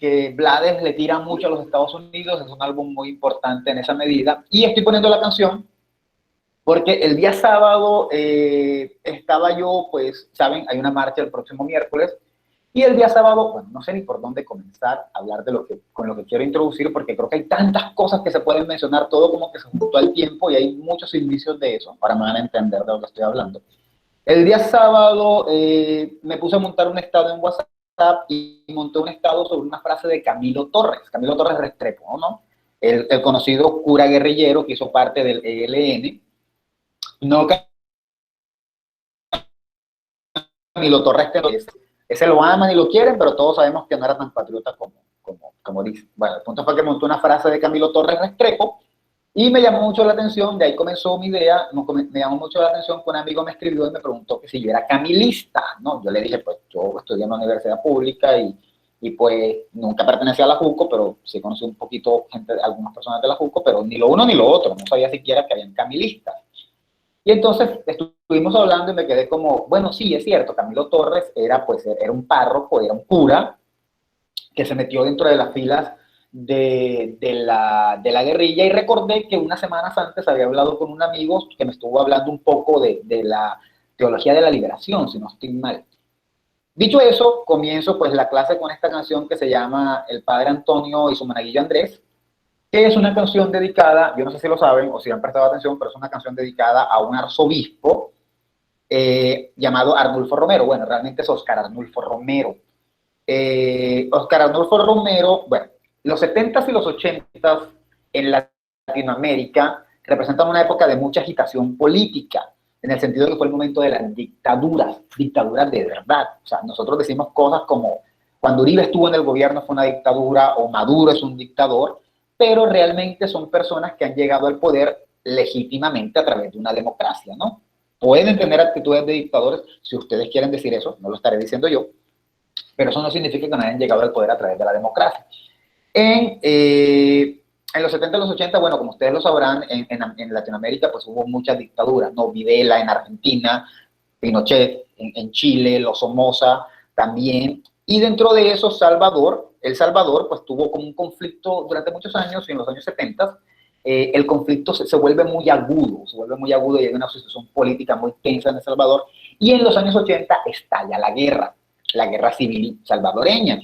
que Blades le tira mucho a los Estados Unidos, es un álbum muy importante en esa medida, y estoy poniendo la canción porque el día sábado estaba yo, pues, saben, hay una marcha el próximo miércoles, y el día sábado, bueno, no sé ni por dónde comenzar a hablar de con lo que quiero introducir, porque creo que hay tantas cosas que se pueden mencionar, todo como que se juntó al tiempo y hay muchos indicios de eso, para me van a entender de lo que estoy hablando. El día sábado me puse a montar un estado en WhatsApp y monté un estado sobre una frase de Camilo Torres Restrepo, ¿no? El conocido cura guerrillero que hizo parte del ELN. No Camilo Torres, ese lo aman y lo quieren, pero todos sabemos que no era tan patriota como dice. Bueno, el punto fue que montó una frase de Camilo Torres Restrepo y me llamó mucho la atención, de ahí comenzó mi idea, me llamó mucho la atención que un amigo me escribió y me preguntó que si yo era camilista, ¿no? Yo le dije, pues yo estudié en una universidad pública y pues nunca pertenecía a la JUCO, pero sí conocí un poquito gente, algunas personas de la JUCO, pero ni lo uno ni lo otro, no sabía siquiera que habían camilistas. Y entonces estuvimos hablando y me quedé como, bueno, sí, es cierto, Camilo Torres era, pues, era un párroco, era un cura que se metió dentro de las filas de la guerrilla y recordé que unas semanas antes había hablado con un amigo que me estuvo hablando un poco de la teología de la liberación, si no estoy mal. Dicho eso, comienzo pues la clase con esta canción que se llama El Padre Antonio y su monaguillo Andrés, que es una canción dedicada, yo no sé si lo saben o si han prestado atención, pero es una canción dedicada a un arzobispo llamado Arnulfo Romero. Bueno, realmente es Oscar Arnulfo Romero. Oscar Arnulfo Romero, bueno, los 70s y los 80s en Latinoamérica representan una época de mucha agitación política, en el sentido de que fue el momento de las dictaduras de verdad. O sea, nosotros decimos cosas como cuando Uribe estuvo en el gobierno fue una dictadura o Maduro es un dictador, pero realmente son personas que han llegado al poder legítimamente a través de una democracia, ¿no? Pueden tener actitudes de dictadores, si ustedes quieren decir eso, no lo estaré diciendo yo, pero eso no significa que no hayan llegado al poder a través de la democracia. En los 70 y los 80, bueno, como ustedes lo sabrán, en Latinoamérica pues hubo muchas dictaduras, ¿no? Videla en Argentina, Pinochet en Chile, los Somoza también, y dentro de eso El Salvador pues tuvo como un conflicto durante muchos años, y en los años 70 el conflicto se vuelve muy agudo y hay una situación política muy tensa en El Salvador, y en los años 80 estalla la guerra civil salvadoreña,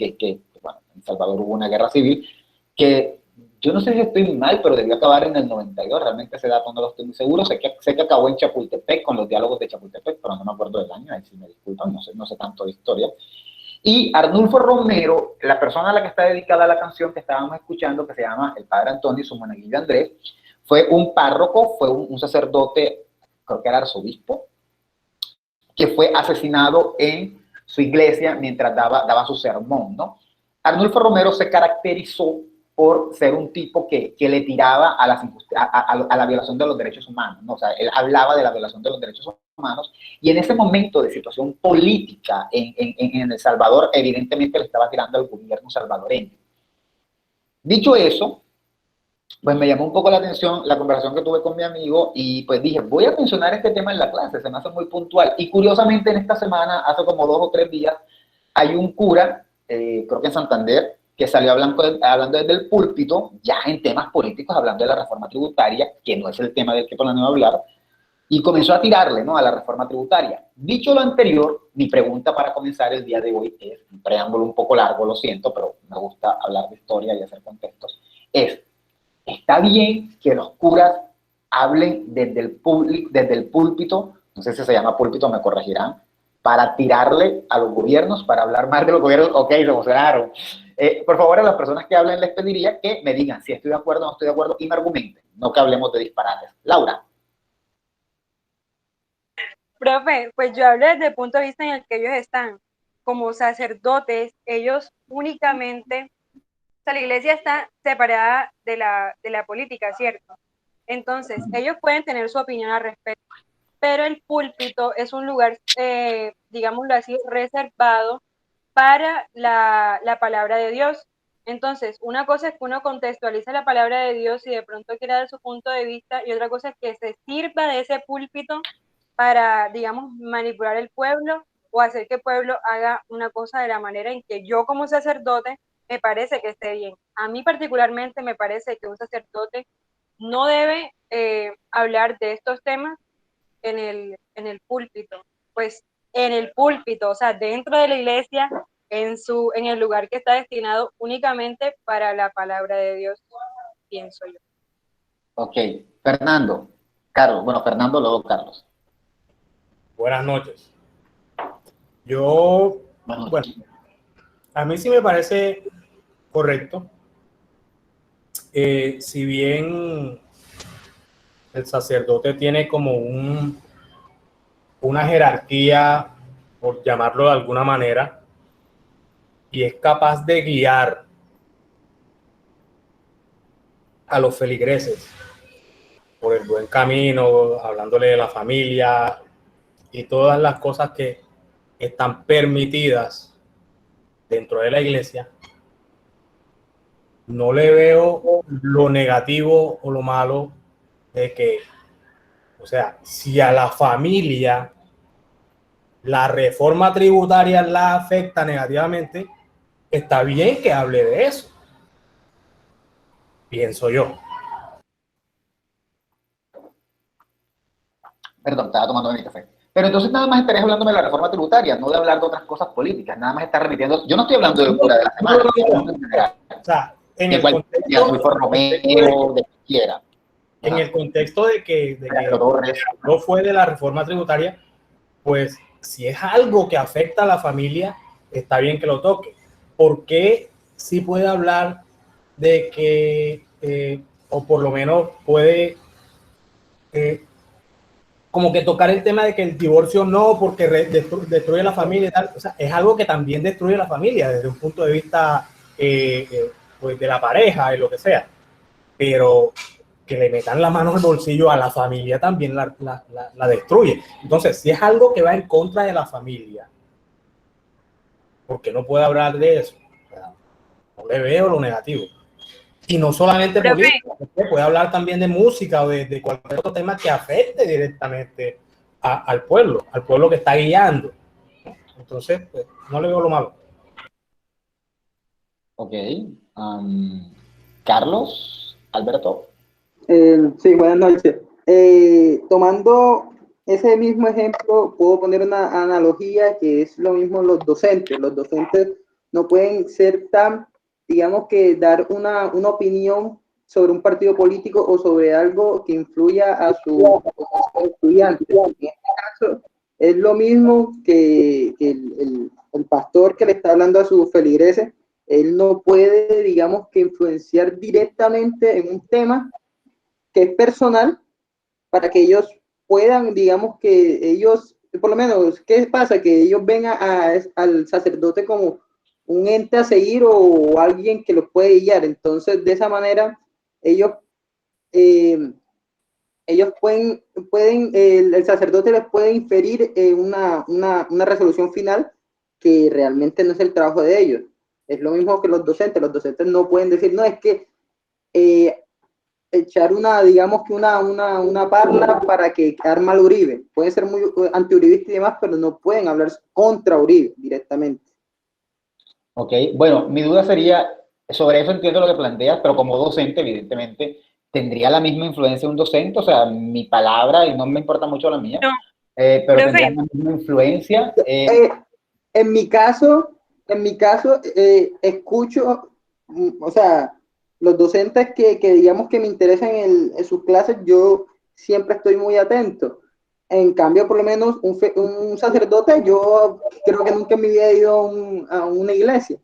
bueno, en El Salvador hubo una guerra civil que yo no sé si estoy mal, pero debió acabar en el 92, realmente ese dato no lo estoy muy seguro, sé que acabó en Chapultepec, con los diálogos de Chapultepec, pero no me acuerdo del año, ahí sí me disculpan, no sé tanto de historia. Y Arnulfo Romero, la persona a la que está dedicada la canción que estábamos escuchando, que se llama El Padre Antonio y su monaguillo Andrés, fue un párroco, fue un sacerdote, creo que era arzobispo, que fue asesinado en su iglesia mientras daba su sermón, ¿no? Arnulfo Romero se caracterizó por ser un tipo que le tiraba a la violación de los derechos humanos, ¿no? O sea, él hablaba de la violación de los derechos humanos y en ese momento de situación política en El Salvador, evidentemente le estaba tirando al gobierno salvadoreño. Dicho eso, pues me llamó un poco la atención la conversación que tuve con mi amigo y pues dije, voy a mencionar este tema en la clase, se me hace muy puntual. Y curiosamente en esta semana, hace como 2 o 3 días, hay un cura, creo que en Santander, que salió hablando desde el púlpito, ya en temas políticos, hablando de la reforma tributaria, que no es el tema del que planeo hablar, y comenzó a tirarle, ¿no?, a la reforma tributaria. Dicho lo anterior, mi pregunta para comenzar el día de hoy es, un preámbulo un poco largo, lo siento, pero me gusta hablar de historia y hacer contextos, es, está bien que los curas hablen desde el púlpito, no sé si se llama púlpito, me corregirán, para tirarle a los gobiernos, para hablar más de los gobiernos. Ok, se emocionaron. Por favor, a las personas que hablen les pediría que me digan si estoy de acuerdo o no estoy de acuerdo y me argumenten, no que hablemos de disparates. Laura. Profe, pues yo hablo desde el punto de vista en el que ellos están como sacerdotes, ellos únicamente, o sea, la iglesia está separada de la política, ¿cierto? Entonces, ellos pueden tener su opinión al respecto, pero el púlpito es un lugar, digámoslo así, reservado para la palabra de Dios. Entonces, una cosa es que uno contextualiza la palabra de Dios y de pronto quiera dar su punto de vista, y otra cosa es que se sirva de ese púlpito para, digamos, manipular el pueblo o hacer que el pueblo haga una cosa de la manera en que yo como sacerdote me parece que esté bien. A mí particularmente me parece que un sacerdote no debe hablar de estos temas en el púlpito, pues en el púlpito, o sea, dentro de la iglesia, en el lugar que está destinado únicamente para la palabra de Dios, pienso yo. Ok, Fernando, Carlos, bueno, Fernando, luego Carlos. Buenas noches. Bueno, a mí sí me parece correcto. Si bien el sacerdote tiene como una jerarquía, por llamarlo de alguna manera, y es capaz de guiar a los feligreses por el buen camino, hablándole de la familia y todas las cosas que están permitidas dentro de la iglesia, no le veo lo negativo o lo malo de que, o sea, si a la familia la reforma tributaria la afecta negativamente, está bien que hable de eso, pienso yo. Perdón, estaba tomando mi café. Pero entonces nada más estarías hablándome de la reforma tributaria, no de hablar de otras cosas políticas, nada más estar remitiendo. Yo no estoy hablando del cura de la semana, estoy hablando en general. O sea, en de el cualquier día, Romero, de cualquiera. En el contexto de que no fue de la reforma tributaria, pues si es algo que afecta a la familia, está bien que lo toque. ¿Por qué sí puede hablar de que, o por lo menos puede como que tocar el tema de que el divorcio no, porque destruye la familia y tal? O sea, es algo que también destruye la familia desde un punto de vista pues de la pareja y lo que sea. Pero que le metan la mano al bolsillo a la familia también la destruye. Entonces, si es algo que va en contra de la familia, ¿por qué no puede hablar de eso? O sea, no le veo lo negativo. Y no solamente política, puede hablar también de música o de cualquier otro tema que afecte directamente al pueblo que está guiando. Entonces, pues, no le veo lo malo. Ok. Carlos, Alberto. Sí, buenas noches. Tomando ese mismo ejemplo, puedo poner una analogía que es lo mismo los docentes. Los docentes no pueden ser tan, digamos que dar una opinión sobre un partido político o sobre algo que influya a sus estudiantes. En este caso, es lo mismo que el pastor que le está hablando a sus feligreses. Él no puede, digamos, que influenciar directamente en un tema que es personal, para que ellos puedan, digamos que ellos, por lo menos, ¿qué pasa? Que ellos ven al sacerdote como un ente a seguir o alguien que los puede guiar. Entonces, de esa manera, ellos pueden el sacerdote les puede inferir una resolución final que realmente no es el trabajo de ellos. Es lo mismo que los docentes no pueden decir, no, es que echar digamos que una parla para que arma al Uribe. Pueden ser muy anti-uribistas y demás, pero no pueden hablar contra Uribe directamente. Ok, bueno, mi duda sería, sobre eso entiendo lo que planteas, pero como docente, evidentemente, ¿tendría la misma influencia un docente? O sea, mi palabra, y no me importa mucho la mía, No, pero ¿tendría la misma influencia? En mi caso, escucho, o sea, los docentes que digamos que me interesan en sus clases, yo siempre estoy muy atento. En cambio, por lo menos un sacerdote, yo creo que nunca en mi vida he ido a una iglesia.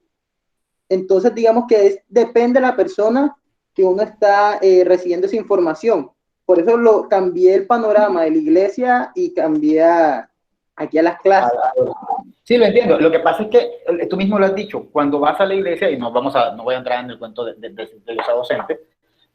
Entonces, digamos que depende de la persona que uno está recibiendo esa información. Por eso cambié el panorama de la iglesia y cambié aquí a las clases. Sí, lo entiendo. Lo que pasa es que tú mismo lo has dicho, cuando vas a la iglesia, y no voy a entrar en el cuento de los docentes,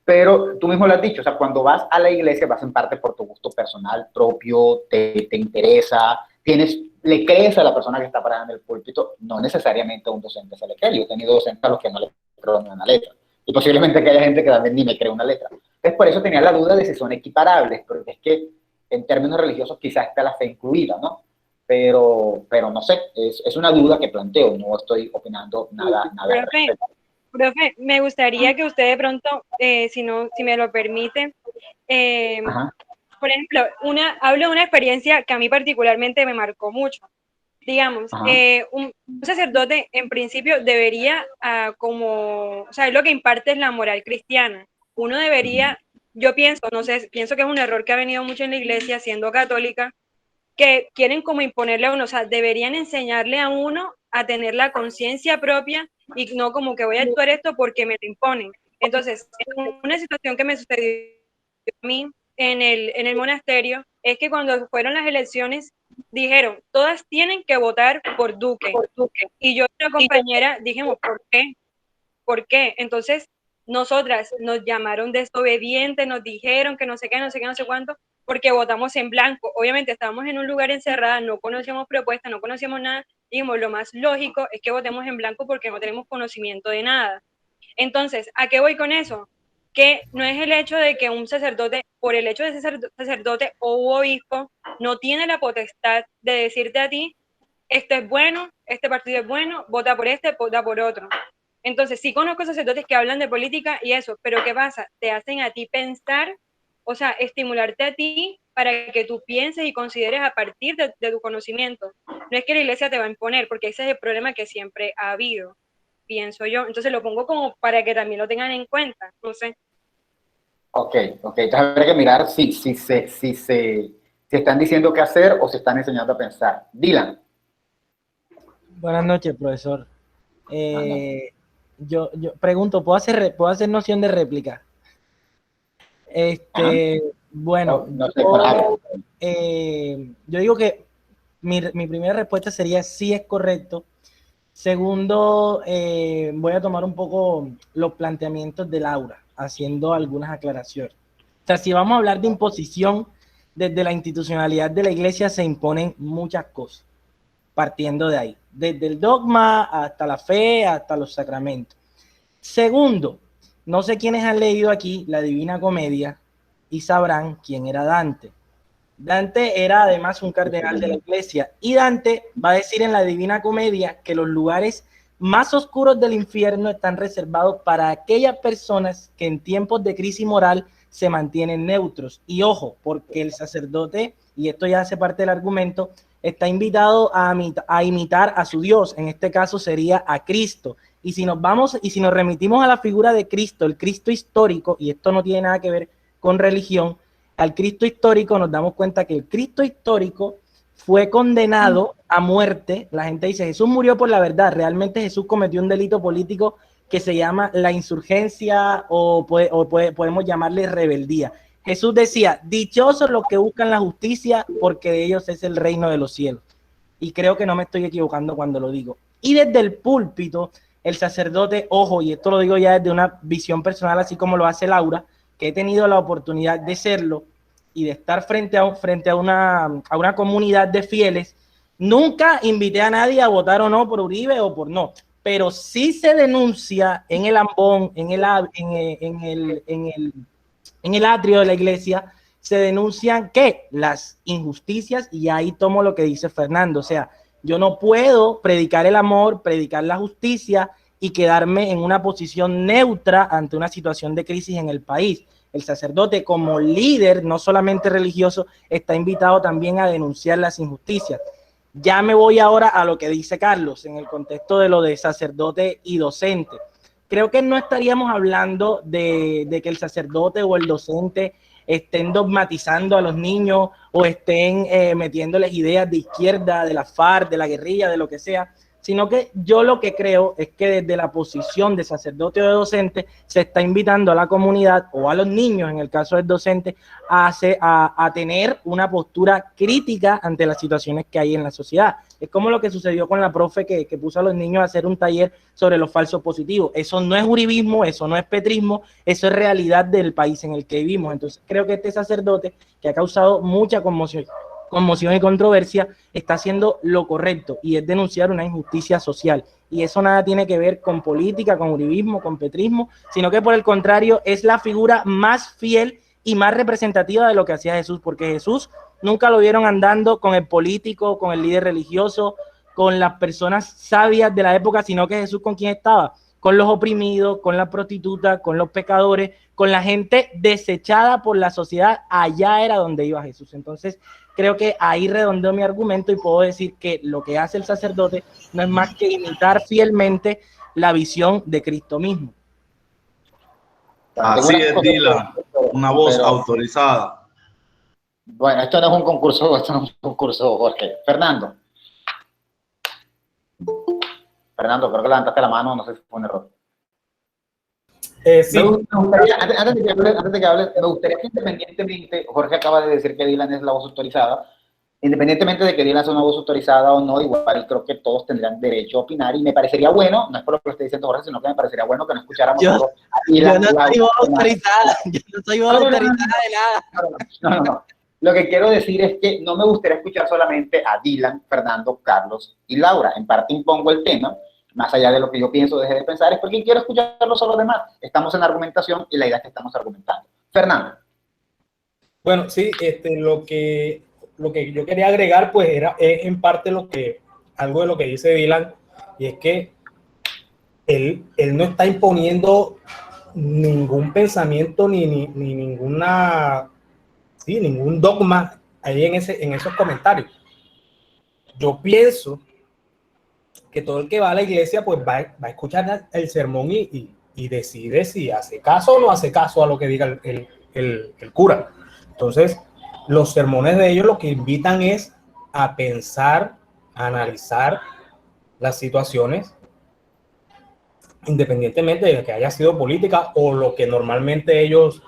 pero tú mismo lo has dicho, o sea, cuando vas a la iglesia vas en parte por tu gusto personal, propio, te interesa, le crees a la persona que está parada en el púlpito, no necesariamente a un docente se le cree. Yo he tenido docentes a los que no les creo ni una letra. Y posiblemente que haya gente que también ni me cree una letra. Entonces, por eso tenía la duda de si son equiparables, porque es que en términos religiosos quizás está la fe incluida, ¿no? Pero no sé, es una duda que planteo, no estoy opinando nada al respecto. Profe, me gustaría que usted de pronto, si me lo permite, Ajá, por ejemplo, hablo de una experiencia que a mí particularmente me marcó mucho. Digamos, ajá, un sacerdote en principio debería, o sea, es lo que imparte es la moral cristiana. Uno ujú, debería, yo pienso, no sé, pienso que es un error que ha venido mucho en la iglesia siendo católica, que quieren como imponerle a uno, o sea, deberían enseñarle a uno a tener la conciencia propia y no como que voy a actuar esto porque me lo imponen. Entonces, una situación que me sucedió a mí en el monasterio es que cuando fueron las elecciones dijeron, todas tienen que votar por Duque. Y yo y una compañera dijimos, ¿por qué? ¿Por qué? Entonces, nosotras nos llamaron desobedientes, nos dijeron que no sé qué, no sé qué, no sé cuánto, porque votamos en blanco. Obviamente estábamos en un lugar encerrado, no conocíamos propuestas, no conocíamos nada. Dijimos, lo más lógico es que votemos en blanco porque no tenemos conocimiento de nada. Entonces, ¿a qué voy con eso? Que no es el hecho de que un sacerdote, por el hecho de ser sacerdote o obispo, no tiene la potestad de decirte a ti, este es bueno, este partido es bueno, vota por este, vota por otro. Entonces, sí conozco sacerdotes que hablan de política y eso, pero ¿qué pasa? Te hacen a ti pensar, o sea, estimularte a ti para que tú pienses y consideres a partir de tu conocimiento. No es que la iglesia te va a imponer, porque ese es el problema que siempre ha habido, pienso yo. Entonces lo pongo como para que también lo tengan en cuenta, no sé. ok, ok. Entonces habría que mirar si están diciendo qué hacer o si están enseñando a pensar. Dylan. Buenas noches, profesor. Ah, no. Yo pregunto, ¿puedo hacer noción de réplica? Ajá. Bueno, Oh, no sé, bueno, habla. yo digo que mi primera respuesta sería sí es correcto. Segundo, voy a tomar un poco los planteamientos de Laura, haciendo algunas aclaraciones. O sea, si vamos a hablar de imposición, desde la institucionalidad de la iglesia se imponen muchas cosas, partiendo de ahí, desde el dogma hasta la fe, hasta los sacramentos. Segundo, no sé quiénes han leído aquí la Divina Comedia y sabrán quién era Dante. Dante era además un cardenal de la iglesia y Dante va a decir en la Divina Comedia que los lugares más oscuros del infierno están reservados para aquellas personas que en tiempos de crisis moral se mantienen neutros. Y ojo, porque el sacerdote, y esto ya hace parte del argumento, está invitado a imitar a su Dios, en este caso sería a Cristo. Y si nos remitimos a la figura de Cristo, el Cristo histórico, y esto no tiene nada que ver con religión, al Cristo histórico, nos damos cuenta que el Cristo histórico fue condenado a muerte. La gente dice, Jesús murió por la verdad. Realmente Jesús cometió un delito político que se llama la insurgencia podemos llamarle rebeldía. Jesús decía, dichosos los que buscan la justicia, porque de ellos es el reino de los cielos. Y creo que no me estoy equivocando cuando lo digo. Y desde el púlpito, el sacerdote, ojo, y esto lo digo ya desde una visión personal, así como lo hace Laura, que he tenido la oportunidad de serlo y de estar frente a una comunidad de fieles, nunca invité a nadie a votar o no por Uribe o por no, pero sí se denuncia en el ambón, en el atrio de la iglesia, se denuncian que las injusticias, y ahí tomo lo que dice Fernando, o sea, yo no puedo predicar el amor, predicar la justicia y quedarme en una posición neutra ante una situación de crisis en el país. El sacerdote como líder, no solamente religioso, está invitado también a denunciar las injusticias. Ya me voy ahora a lo que dice Carlos en el contexto de lo de sacerdote y docente. Creo que no estaríamos hablando de que el sacerdote o el docente estén dogmatizando a los niños o estén metiéndoles ideas de izquierda, de la FARC, de la guerrilla, de lo que sea, sino que yo lo que creo es que desde la posición de sacerdote o de docente se está invitando a la comunidad o a los niños, en el caso del docente, a tener una postura crítica ante las situaciones que hay en la sociedad. Es como lo que sucedió con la profe que puso a los niños a hacer un taller sobre los falsos positivos. Eso no es uribismo, eso no es petrismo, eso es realidad del país en el que vivimos. Entonces creo que este sacerdote, que ha causado mucha conmoción y controversia, está haciendo lo correcto y es denunciar una injusticia social. Y eso nada tiene que ver con política, con uribismo, con petrismo, sino que por el contrario es la figura más fiel y más representativa de lo que hacía Jesús, porque Jesús nunca lo vieron andando con el político, con el líder religioso, con las personas sabias de la época, sino que Jesús con quién estaba, con los oprimidos, con la prostituta, con los pecadores, con la gente desechada por la sociedad. Allá era donde iba Jesús. Entonces, creo que ahí redondeo mi argumento y puedo decir que lo que hace el sacerdote no es más que imitar fielmente la visión de Cristo mismo. Así es, Dylan, una voz autorizada. Bueno, esto no es un concurso, Jorge. Fernando, creo que levantaste la mano, no sé si fue un error. Sí. Antes de que hable, me gustaría que independientemente, Jorge acaba de decir que Dylan es la voz autorizada, independientemente de que Dylan sea una voz autorizada o no, igual creo que todos tendrán derecho a opinar, y me parecería bueno, no es por lo que esté diciendo Jorge, sino que me parecería bueno que no escucháramos a Dylan. Yo no soy voz autorizada, yo no soy voz autorizada de nada. No. Lo que quiero decir es que no me gustaría escuchar solamente a Dylan, Fernando, Carlos y Laura. En parte impongo el tema, más allá de lo que yo pienso, deje de pensar, es porque quiero escucharlos a los demás. Estamos en argumentación y la idea es que estamos argumentando. Fernando. Bueno, sí, lo que yo quería agregar, pues, es en parte algo de lo que dice Dylan, y es que él no está imponiendo ningún pensamiento ni ninguna, sí, ningún dogma ahí en esos comentarios. Yo pienso que todo el que va a la iglesia, pues va a escuchar el sermón y decide si hace caso o no hace caso a lo que diga el cura. Entonces, los sermones de ellos lo que invitan es a pensar, a analizar las situaciones, independientemente de que haya sido política o lo que normalmente ellos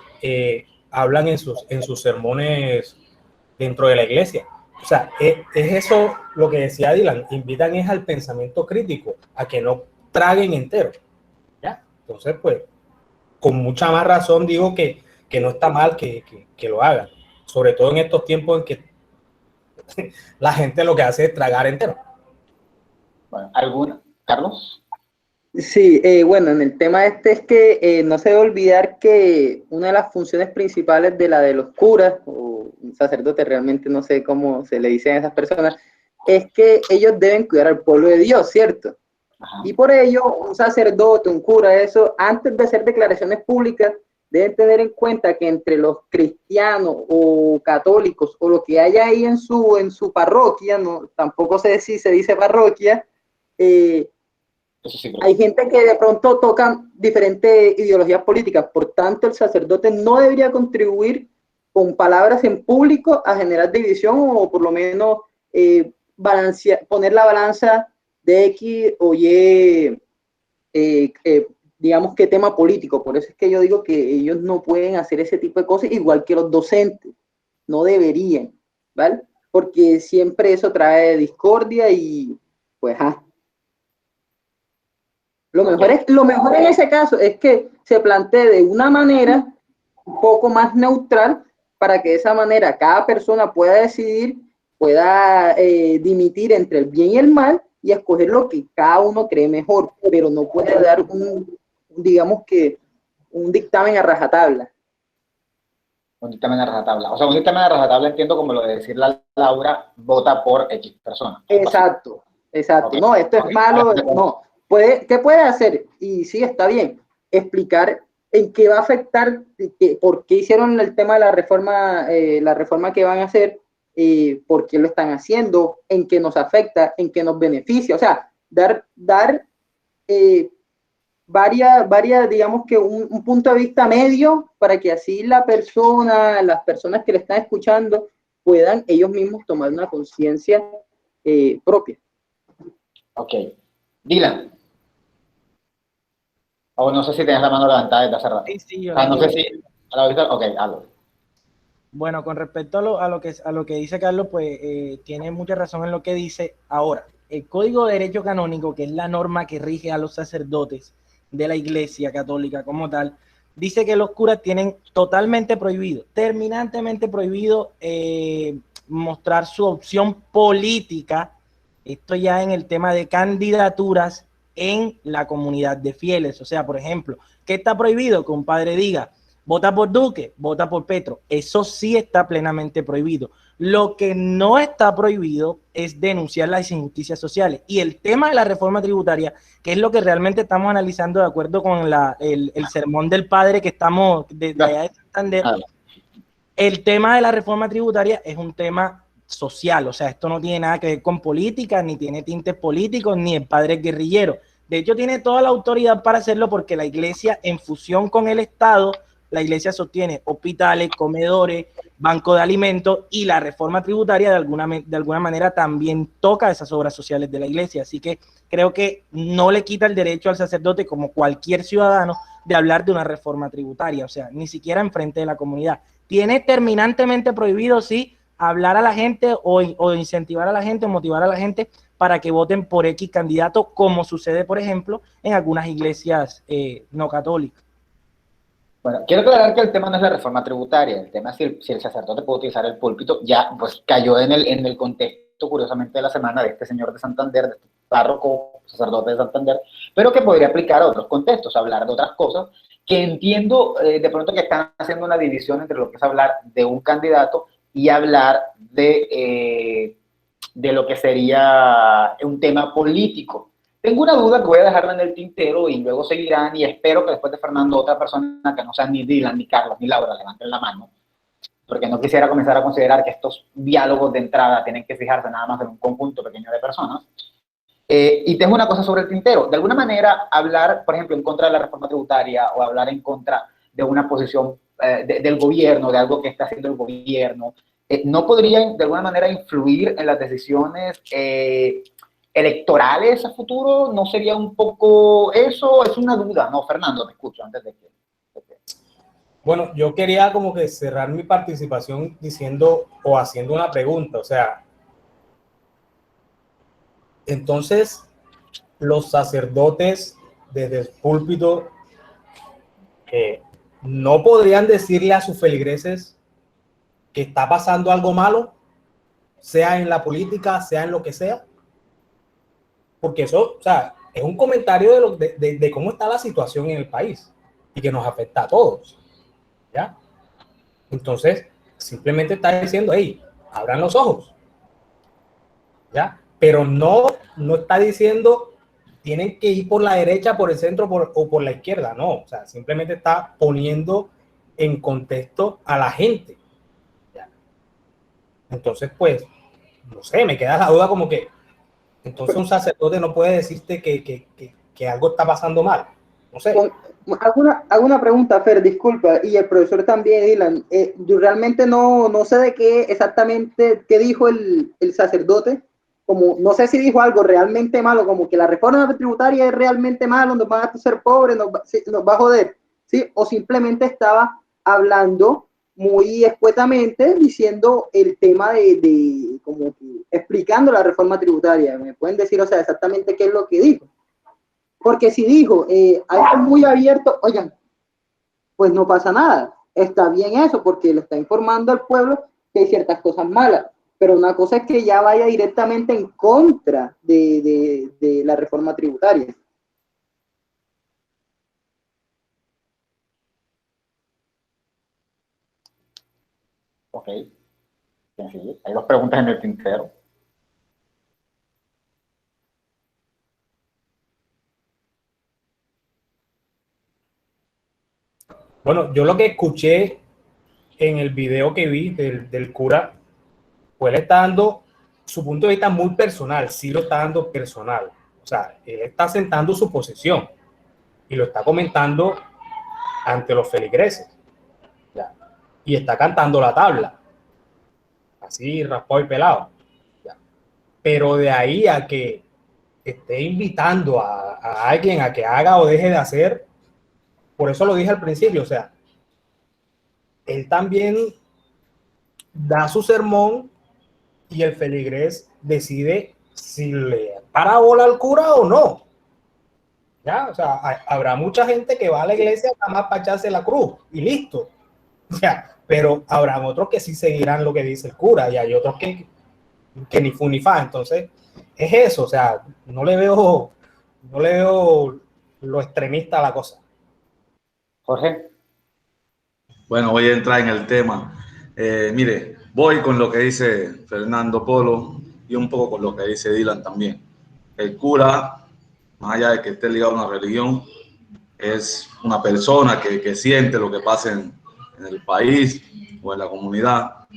hablan en sus sermones dentro de la iglesia. O sea, es eso lo que decía Dylan, invitan es al pensamiento crítico, a que no traguen entero, ¿ya? Entonces, pues, con mucha más razón digo que no está mal que lo hagan, sobre todo en estos tiempos en que la gente lo que hace es tragar entero. Bueno, ¿alguna? ¿Carlos? Sí, bueno, en el tema este es que no se debe olvidar que una de las funciones principales de los curas, o un sacerdote, realmente no sé cómo se le dicen a esas personas, es que ellos deben cuidar al pueblo de Dios, ¿cierto? Ajá. Y por ello, un sacerdote, un cura, eso, antes de hacer declaraciones públicas, deben tener en cuenta que entre los cristianos o católicos, o lo que haya ahí en su parroquia, no, tampoco sé si se dice parroquia, hay gente que de pronto tocan diferentes ideologías políticas, por tanto el sacerdote no debería contribuir con palabras en público a generar división, o por lo menos poner la balanza de X o Y, digamos que tema político. Por eso es que yo digo que ellos no pueden hacer ese tipo de cosas, igual que los docentes, no deberían, ¿vale? Porque siempre eso trae discordia y pues lo mejor en ese caso es que se plantee de una manera un poco más neutral, para que de esa manera cada persona pueda decidir, pueda dimitir entre el bien y el mal y escoger lo que cada uno cree mejor, pero no puede dar digamos que un dictamen a rajatabla. Un dictamen a rajatabla. O sea, un dictamen a rajatabla entiendo como lo de decir la Laura, vota por X persona. Exacto. Okay. No, esto es malo, no. ¿Qué puede hacer? Y sí, está bien, explicar en qué va a afectar, por qué hicieron el tema de la reforma que van a hacer, por qué lo están haciendo, en qué nos afecta, en qué nos beneficia. O sea, dar varias, digamos que un punto de vista medio, para que así las personas que le están escuchando puedan ellos mismos tomar una conciencia propia. Ok. Dylan. O no sé si tienes la mano levantada desde hace rato. Sí, yo no sé si... Ok, hazlo. Bueno, con respecto a lo que dice Carlos, pues tiene mucha razón en lo que dice. Ahora, el Código de Derecho Canónico, que es la norma que rige a los sacerdotes de la Iglesia Católica como tal, dice que los curas tienen totalmente prohibido, terminantemente prohibido mostrar su opción política. Esto ya en el tema de candidaturas en la comunidad de fieles. O sea, por ejemplo, ¿qué está prohibido? Que un padre diga: vota por Duque, vota por Petro. Eso sí está plenamente prohibido. Lo que no está prohibido es denunciar las injusticias sociales. Y el tema de la reforma tributaria, que es lo que realmente estamos analizando de acuerdo con el sermón del padre que estamos desde allá de Santander, el tema de la reforma tributaria es un tema social, o sea, esto no tiene nada que ver con política, ni tiene tintes políticos, ni el padre es guerrillero. De hecho, tiene toda la autoridad para hacerlo porque la iglesia, en fusión con el Estado, la iglesia sostiene hospitales, comedores, banco de alimentos, y la reforma tributaria de alguna manera también toca esas obras sociales de la iglesia. Así que creo que no le quita el derecho al sacerdote, como cualquier ciudadano, de hablar de una reforma tributaria, o sea, ni siquiera enfrente de la comunidad. Tiene terminantemente prohibido, sí, hablar a la gente o incentivar a la gente, o motivar a la gente para que voten por X candidato, como sucede, por ejemplo, en algunas iglesias no católicas. Bueno, quiero aclarar que el tema no es la reforma tributaria, el tema es si el sacerdote puede utilizar el púlpito. Ya pues cayó en el contexto, curiosamente, de la semana de este señor de Santander, de este párroco sacerdote de Santander, pero que podría aplicar a otros contextos, hablar de otras cosas, que entiendo de pronto que están haciendo una división entre lo que es hablar de un candidato y hablar de lo que sería un tema político. Tengo una duda que voy a dejarla en el tintero y luego seguirán, y espero que después de Fernando otra persona que no sea ni Dylan, ni Carlos, ni Laura levanten la mano, porque no quisiera comenzar a considerar que estos diálogos de entrada tienen que fijarse nada más en un conjunto pequeño de personas. Y tengo una cosa sobre el tintero. De alguna manera, hablar, por ejemplo, en contra de la reforma tributaria o hablar en contra de una posición del gobierno, de algo que está haciendo el gobierno, ¿no podrían de alguna manera influir en las decisiones electorales a futuro? ¿No sería un poco eso? Es una duda. No, Fernando, me escucho antes de que... Bueno, yo quería como que cerrar mi participación diciendo o haciendo una pregunta, o sea, entonces los sacerdotes desde el púlpito no podrían decirle a sus feligreses que está pasando algo malo, sea en la política, sea en lo que sea, porque eso, o sea, es un comentario de cómo está la situación en el país y que nos afecta a todos, ¿ya? Entonces, simplemente está diciendo, hey, abran los ojos, ¿ya? Pero no está diciendo, tienen que ir por la derecha, por el centro o por la izquierda, no, o sea, simplemente está poniendo en contexto a la gente, ¿ya? Entonces, pues, no sé, me queda la duda como que, entonces un sacerdote no puede decirte que algo está pasando mal, no sé. Hago una pregunta, Fer, disculpa, y el profesor también, Dylan. Yo realmente no sé de qué exactamente, qué dijo el sacerdote, como no sé si dijo algo realmente malo, como que la reforma tributaria es realmente malo, nos van a hacer pobres, nos va a joder, ¿sí? O simplemente estaba hablando muy escuetamente, diciendo el tema como que explicando la reforma tributaria. ¿Me pueden decir, o sea, exactamente qué es lo que dijo? Porque si dijo algo muy abierto, oigan, pues no pasa nada. Está bien eso, porque le está informando al pueblo que hay ciertas cosas malas. Pero una cosa es que ya vaya directamente en contra de la reforma tributaria. Ok. Sí, hay dos preguntas en el tintero. Bueno, yo lo que escuché en el video que vi del cura, pues él está dando su punto de vista muy personal, sí lo está dando personal. O sea, él está sentando su posición y lo está comentando ante los feligreses, ¿ya? Y está cantando la tabla, así raspado y pelado, ¿ya? Pero de ahí a que esté invitando a alguien a que haga o deje de hacer, por eso lo dije al principio, o sea, él también da su sermón y el feligrés decide si le para bola al cura o no. ¿Ya? O sea, habrá mucha gente que va a la iglesia nada más para echarse la cruz y listo. ¿Ya? Pero habrá otros que sí seguirán lo que dice el cura y hay otros que ni fu ni fa. Entonces, es eso. O sea, no le veo lo extremista a la cosa. Jorge. Bueno, voy a entrar en el tema. Mire, voy con lo que dice Fernando Polo y un poco con lo que dice Dylan también. El cura, más allá de que esté ligado a una religión, es una persona que siente lo que pasa en el país o en la comunidad.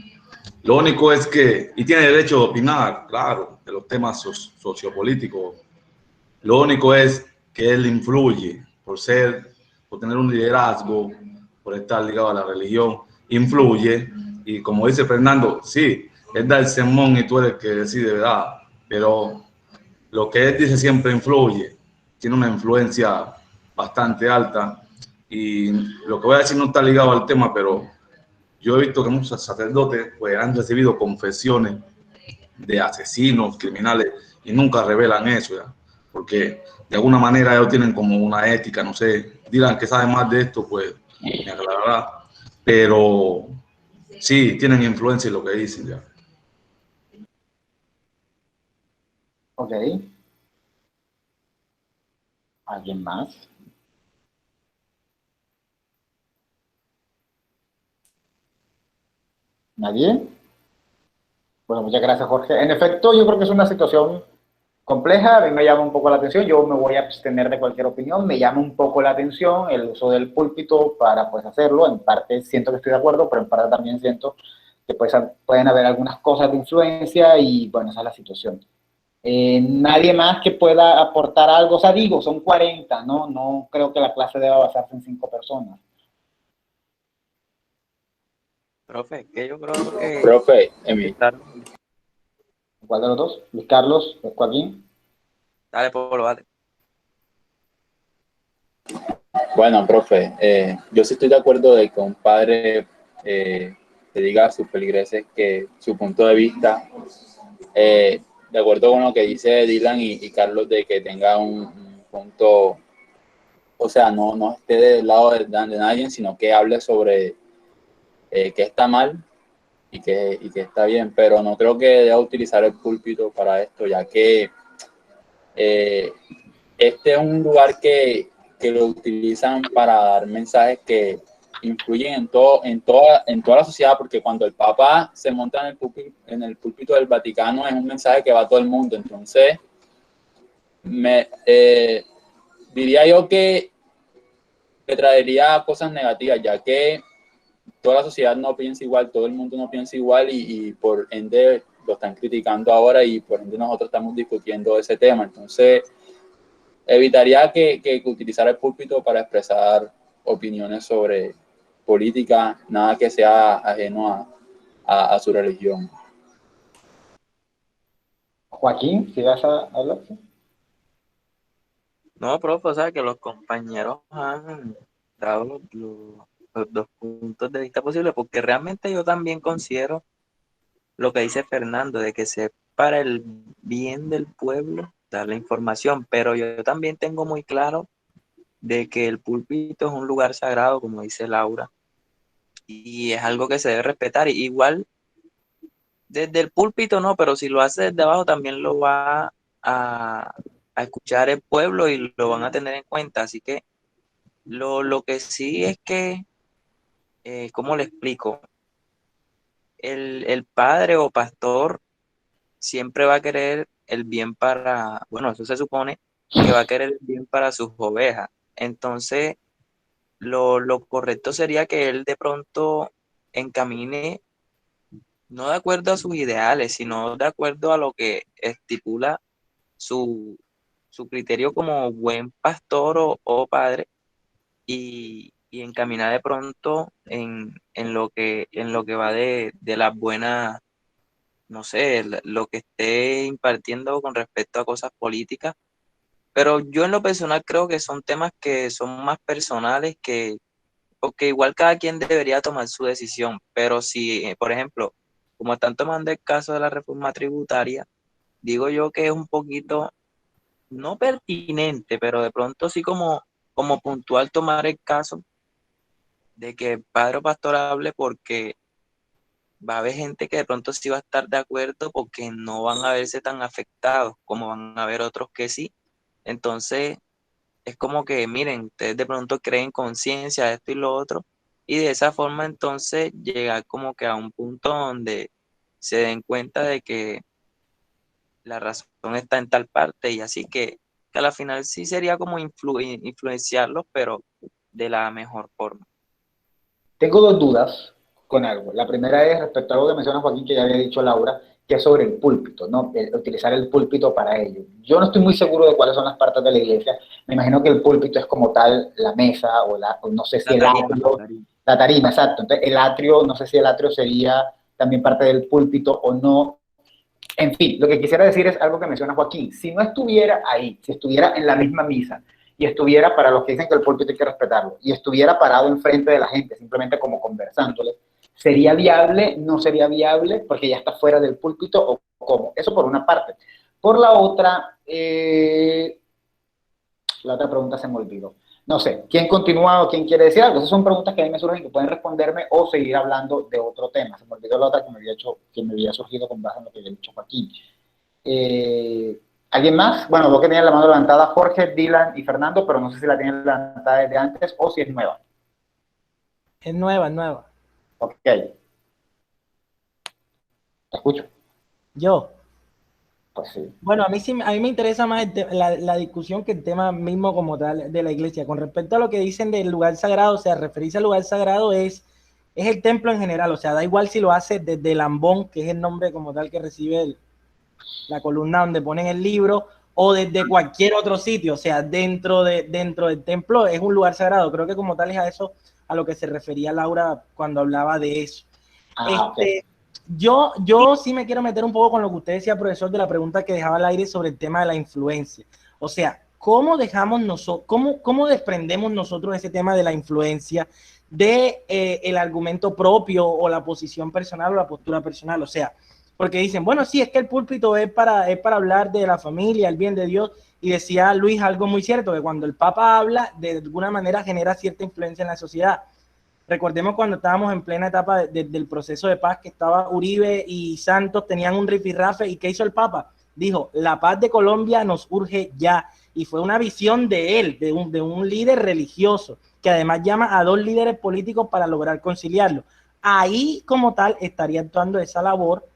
Lo único es que, y tiene derecho de opinar, claro, de los temas sociopolíticos. Lo único es que él influye por tener un liderazgo, por estar ligado a la religión, influye. Y como dice Fernando, sí, él da el sermón y tú eres el que decide, ¿verdad? Pero lo que él dice siempre influye, tiene una influencia bastante alta. Y lo que voy a decir no está ligado al tema, pero yo he visto que muchos sacerdotes pues, han recibido confesiones de asesinos, criminales, y nunca revelan eso, ¿ya? Porque de alguna manera ellos tienen como una ética, no sé, dirán que saben más de esto, pues me aclarará, pero sí, tienen influencia en lo que dicen, ya. Ok. ¿Alguien más? ¿Nadie? Bueno, muchas gracias, Jorge. En efecto, yo creo que es una situación compleja, a mí me llama un poco la atención, yo me voy a abstener de cualquier opinión, me llama un poco la atención el uso del púlpito para pues hacerlo, en parte siento que estoy de acuerdo, pero en parte también siento que pues, pueden haber algunas cosas de influencia y bueno, esa es la situación. Nadie más que pueda aportar algo, o sea, digo, son 40, ¿no? No creo que la clase deba basarse en 5 personas. Profe, que yo creo que Profe, Emi, ¿Cuál de los dos? Luis Carlos, Joaquín. dale por lo dale. bueno, profe, yo sí estoy de acuerdo de que un padre le diga a sus feligreses que su punto de vista, de acuerdo con lo que dice Dylan y Carlos, de que tenga un punto, o sea, no esté del lado de nadie, sino que hable sobre qué está mal y que está bien, pero no creo que deba utilizar el púlpito para esto, ya que este es un lugar que lo utilizan para dar mensajes que influyen en toda la sociedad, porque cuando el Papa se monta en el púlpito del Vaticano es un mensaje que va a todo el mundo. Entonces, diría yo que traería cosas negativas, ya que toda la sociedad no piensa igual, todo el mundo no piensa igual y por ende lo están criticando ahora y por ende nosotros estamos discutiendo ese tema. Entonces, evitaría que utilizara el púlpito para expresar opiniones sobre política, nada que sea ajeno a su religión. Joaquín, si vas a hablar. No, profe, o sea que los compañeros han dado los dos puntos de vista posibles, porque realmente yo también considero lo que dice Fernando, de que se para el bien del pueblo dar la información, pero yo también tengo muy claro de que el púlpito es un lugar sagrado, como dice Laura, y es algo que se debe respetar. Igual desde el púlpito no, pero si lo hace desde abajo también lo va a, a escuchar el pueblo y lo van a tener en cuenta. Así que lo que sí es que, ¿cómo le explico? El padre o pastor siempre va a querer el bien para, bueno, eso se supone que va a querer el bien para sus ovejas. Entonces, lo correcto sería que él de pronto encamine, no de acuerdo a sus ideales, sino de acuerdo a lo que estipula su, su criterio como buen pastor o padre y encaminar de pronto en lo que va de las buenas, no sé, lo que esté impartiendo con respecto a cosas políticas. Pero yo en lo personal creo que son temas que son más personales porque igual cada quien debería tomar su decisión. Pero si, por ejemplo, como están tomando el caso de la reforma tributaria, digo yo que es un poquito, no pertinente, pero de pronto sí como puntual tomar el caso de que el padre o pastor hable porque va a haber gente que de pronto sí va a estar de acuerdo porque no van a verse tan afectados como van a haber otros que sí. Entonces, es como que, miren, ustedes de pronto creen conciencia de esto y lo otro, y de esa forma entonces llegar como que a un punto donde se den cuenta de que la razón está en tal parte y así que a la final sí sería como influenciarlos, pero de la mejor forma. Tengo dos dudas con algo. La primera es respecto a algo que menciona Joaquín, que ya había dicho Laura, que es sobre el púlpito, ¿no? Utilizar el púlpito para ello. Yo no estoy muy seguro de cuáles son las partes de la iglesia. Me imagino que el púlpito es como tal la mesa o no sé si La el tarima, atrio, la tarima. la tarima, exacto. Entonces el atrio, no sé si el atrio sería también parte del púlpito o no. En fin, lo que quisiera decir es algo que menciona Joaquín. Si no estuviera ahí, si estuviera en la misma misa y estuviera, para los que dicen que el púlpito hay que respetarlo, y estuviera parado enfrente de la gente, simplemente como conversándole, ¿sería viable? ¿No sería viable? Porque ya está fuera del púlpito o cómo. Eso por una parte. Por la otra pregunta se me olvidó. No sé, ¿quién continúa o quién quiere decir algo? Esas son preguntas que a mí me surgen que pueden responderme o seguir hablando de otro tema. Se me olvidó la otra que me había surgido con base en lo que había dicho Joaquín. ¿Alguien más? Bueno, vos que tenían la mano levantada, Jorge, Dylan y Fernando, pero no sé si la tienen levantada desde antes o si es nueva. Es nueva, es nueva. Ok. Te escucho. Yo. Pues sí. Bueno, a mí me interesa más la discusión que el tema mismo como tal de la iglesia. Con respecto a lo que dicen del lugar sagrado, o sea, referirse al lugar sagrado es el templo en general, o sea, da igual si lo hace desde el ambón, que es el nombre como tal que recibe la columna donde ponen el libro, o desde cualquier otro sitio, o sea, dentro del templo es un lugar sagrado. Creo que como tal es a eso a lo que se refería Laura cuando hablaba de eso. Okay. Yo sí me quiero meter un poco con lo que usted decía, profesor, de la pregunta que dejaba al aire sobre el tema de la influencia. O sea, ¿cómo desprendemos nosotros ese tema de la influencia de el argumento propio o la posición personal o la postura personal? O sea, porque dicen, bueno, sí, es que el púlpito es para hablar de la familia, el bien de Dios, y decía Luis algo muy cierto, que cuando el Papa habla, de alguna manera genera cierta influencia en la sociedad. Recordemos cuando estábamos en plena etapa del proceso de paz, que estaba Uribe y Santos, tenían un rifirrafe, ¿y qué hizo el Papa? Dijo, la paz de Colombia nos urge ya, y fue una visión de él, de un líder religioso, que además llama a dos líderes políticos para lograr conciliarlo. Ahí como tal estaría actuando esa labor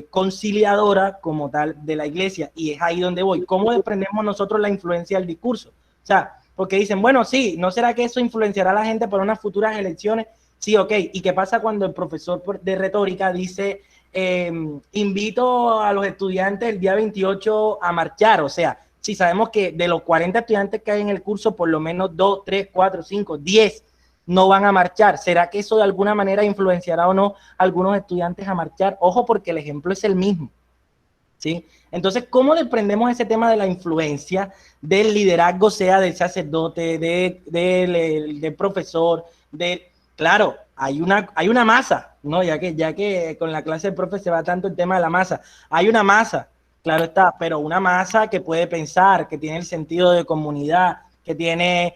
conciliadora como tal de la iglesia, y es ahí donde voy. ¿Cómo desprendemos nosotros la influencia del discurso? O sea, porque dicen, bueno, sí, ¿no será que eso influenciará a la gente para unas futuras elecciones? Sí, ok. ¿Y qué pasa cuando el profesor de retórica dice, invito a los estudiantes el día 28 a marchar? O sea, si sabemos que de los 40 estudiantes que hay en el curso, por lo menos 2, 3, 4, 5, 10 no van a marchar. ¿Será que eso de alguna manera influenciará o no a algunos estudiantes a marchar? Ojo, porque el ejemplo es el mismo. ¿Sí? Entonces, ¿cómo desprendemos ese tema de la influencia del liderazgo, sea del sacerdote, del profesor, claro, hay una masa, ¿no? Ya que con la clase del profe se va tanto el tema de la masa, hay una masa, claro está, pero una masa que puede pensar, que tiene el sentido de comunidad, que tiene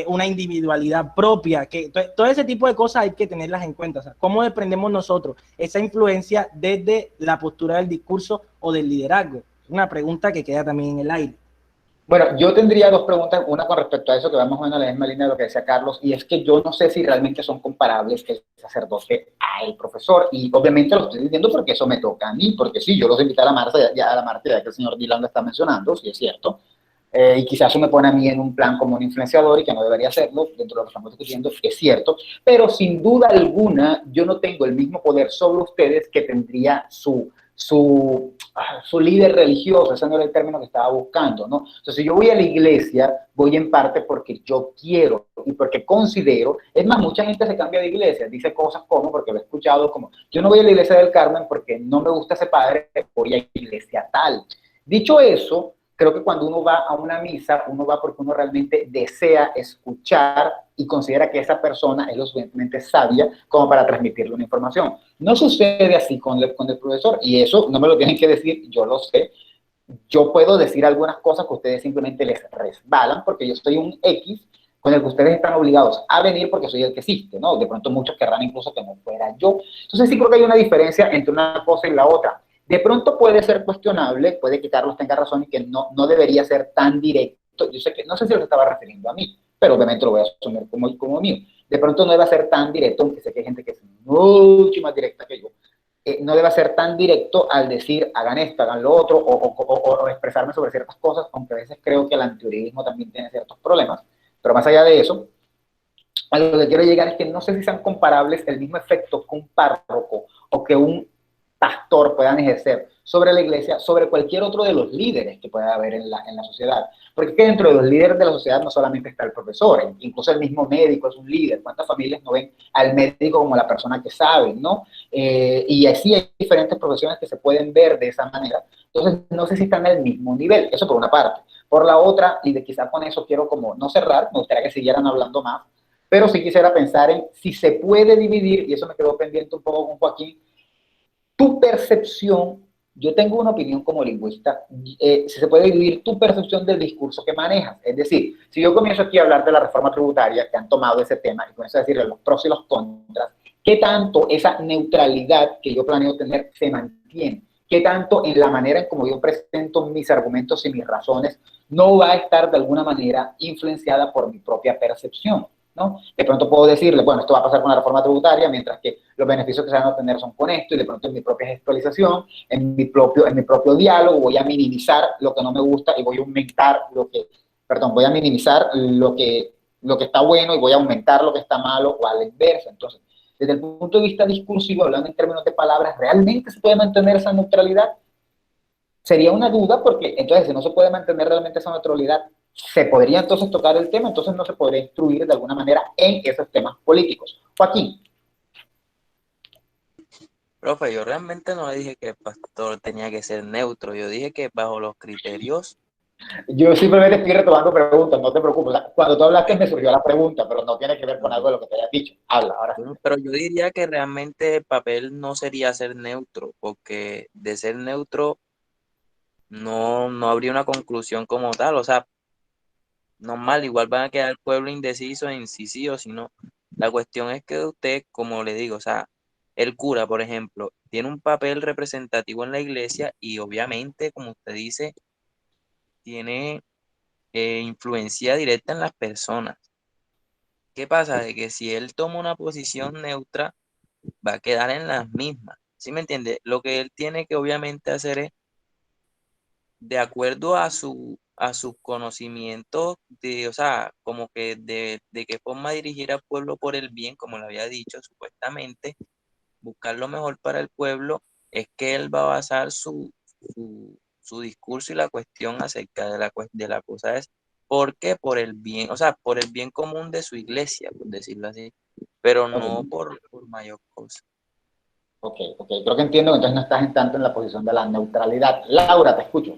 una individualidad propia, que todo ese tipo de cosas hay que tenerlas en cuenta. O sea, ¿cómo desprendemos nosotros esa influencia desde la postura del discurso o del liderazgo? Una pregunta que queda también en el aire. Bueno, yo tendría dos preguntas, una con respecto a eso, que vamos a ver en la misma línea de lo que decía Carlos, y es que yo no sé si realmente son comparables el sacerdote al profesor, y obviamente lo estoy diciendo porque eso me toca a mí, porque sí, yo los invité a la marcha, ya que el señor Dylan lo está mencionando, sí es cierto, y quizás eso me pone a mí en un plan como un influenciador y que no debería hacerlo dentro de lo que estamos discutiendo, es cierto, pero sin duda alguna yo no tengo el mismo poder sobre ustedes que tendría su líder religioso. Ese no era el término que estaba buscando, ¿no? Entonces, si yo voy a la iglesia, voy en parte porque yo quiero y porque considero, es más, mucha gente se cambia de iglesia, dice cosas como, porque lo he escuchado como, yo no voy a la iglesia del Carmen porque no me gusta ese padre, voy a la iglesia tal. Dicho eso, creo que cuando uno va a una misa, uno va porque uno realmente desea escuchar y considera que esa persona es lo suficientemente sabia como para transmitirle una información. No sucede así con el profesor, y eso no me lo tienen que decir, yo lo sé. Yo puedo decir algunas cosas que ustedes simplemente les resbalan porque yo soy un X con el que ustedes están obligados a venir porque soy el que existe, ¿no? De pronto muchos querrán incluso que no fuera yo. Entonces sí creo que hay una diferencia entre una cosa y la otra. De pronto puede ser cuestionable, puede que Carlos tenga razón y que no debería ser tan directo. Yo sé que, no sé si lo estaba refiriendo a mí, pero obviamente lo voy a asumir como mío. De pronto no debe ser tan directo, aunque sé que hay gente que es mucho más directa que yo, no debe ser tan directo al decir hagan esto, hagan lo otro, o expresarme sobre ciertas cosas, aunque a veces creo que el antijuridismo también tiene ciertos problemas, pero más allá de eso, a lo que quiero llegar es que no sé si sean comparables el mismo efecto que un párroco o que un pastor puedan ejercer sobre la iglesia, sobre cualquier otro de los líderes que pueda haber en la sociedad. Porque es que dentro de los líderes de la sociedad no solamente está el profesor, incluso el mismo médico es un líder. ¿Cuántas familias no ven al médico como la persona que sabe, no? Y así hay diferentes profesiones que se pueden ver de esa manera. Entonces, no sé si están al mismo nivel, eso por una parte. Por la otra, y de quizás con eso quiero como no cerrar, me gustaría que siguieran hablando más, pero sí quisiera pensar en si se puede dividir, y eso me quedó pendiente un poco con Joaquín, tu percepción, yo tengo una opinión como lingüista, si se puede dividir tu percepción del discurso que manejas. Es decir, si yo comienzo aquí a hablar de la reforma tributaria, que han tomado ese tema, y comienzo a decirle los pros y los contras, ¿qué tanto esa neutralidad que yo planeo tener se mantiene? ¿Qué tanto en la manera en como yo presento mis argumentos y mis razones no va a estar de alguna manera influenciada por mi propia percepción? ¿No? De pronto puedo decirle, bueno, esto va a pasar con la reforma tributaria, mientras que los beneficios que se van a obtener son con esto, y de pronto en mi propia gestualización, en mi propio diálogo, voy a minimizar lo que no me gusta y voy a aumentar voy a minimizar lo que está bueno y voy a aumentar lo que está malo, o a la inversa. Entonces, desde el punto de vista discursivo, hablando en términos de palabras, ¿realmente se puede mantener esa neutralidad? Sería una duda, porque entonces si no se puede mantener realmente esa neutralidad, se podría entonces tocar el tema, entonces no se podría instruir de alguna manera en esos temas políticos. Joaquín. Profe, yo realmente no le dije que el pastor tenía que ser neutro, yo dije que bajo los criterios. Yo simplemente estoy retomando preguntas, no te preocupes. O sea, cuando tú hablaste me surgió la pregunta, pero no tiene que ver con algo de lo que te hayas dicho. Habla, ahora sí. Pero yo diría que realmente el papel no sería ser neutro, porque de ser neutro no habría una conclusión como tal, o sea, normal, igual van a quedar el pueblo indeciso en si sí o si no. La cuestión es que usted, como le digo, o sea, el cura, por ejemplo, tiene un papel representativo en la iglesia y obviamente, como usted dice, tiene influencia directa en las personas. ¿Qué pasa? De que si él toma una posición neutra, va a quedar en las mismas. ¿Sí me entiende? Lo que él tiene que obviamente hacer es, de acuerdo a sus conocimientos de, o sea, como que de qué forma dirigir al pueblo por el bien, como le había dicho, supuestamente, buscar lo mejor para el pueblo, es que él va a basar su discurso, y la cuestión acerca de la cosa es, ¿por qué? Por el bien, o sea, por el bien común de su iglesia, por decirlo así, pero no por mayor cosa. Ok, creo que entiendo que entonces no estás en tanto en la posición de la neutralidad. Laura, te escucho.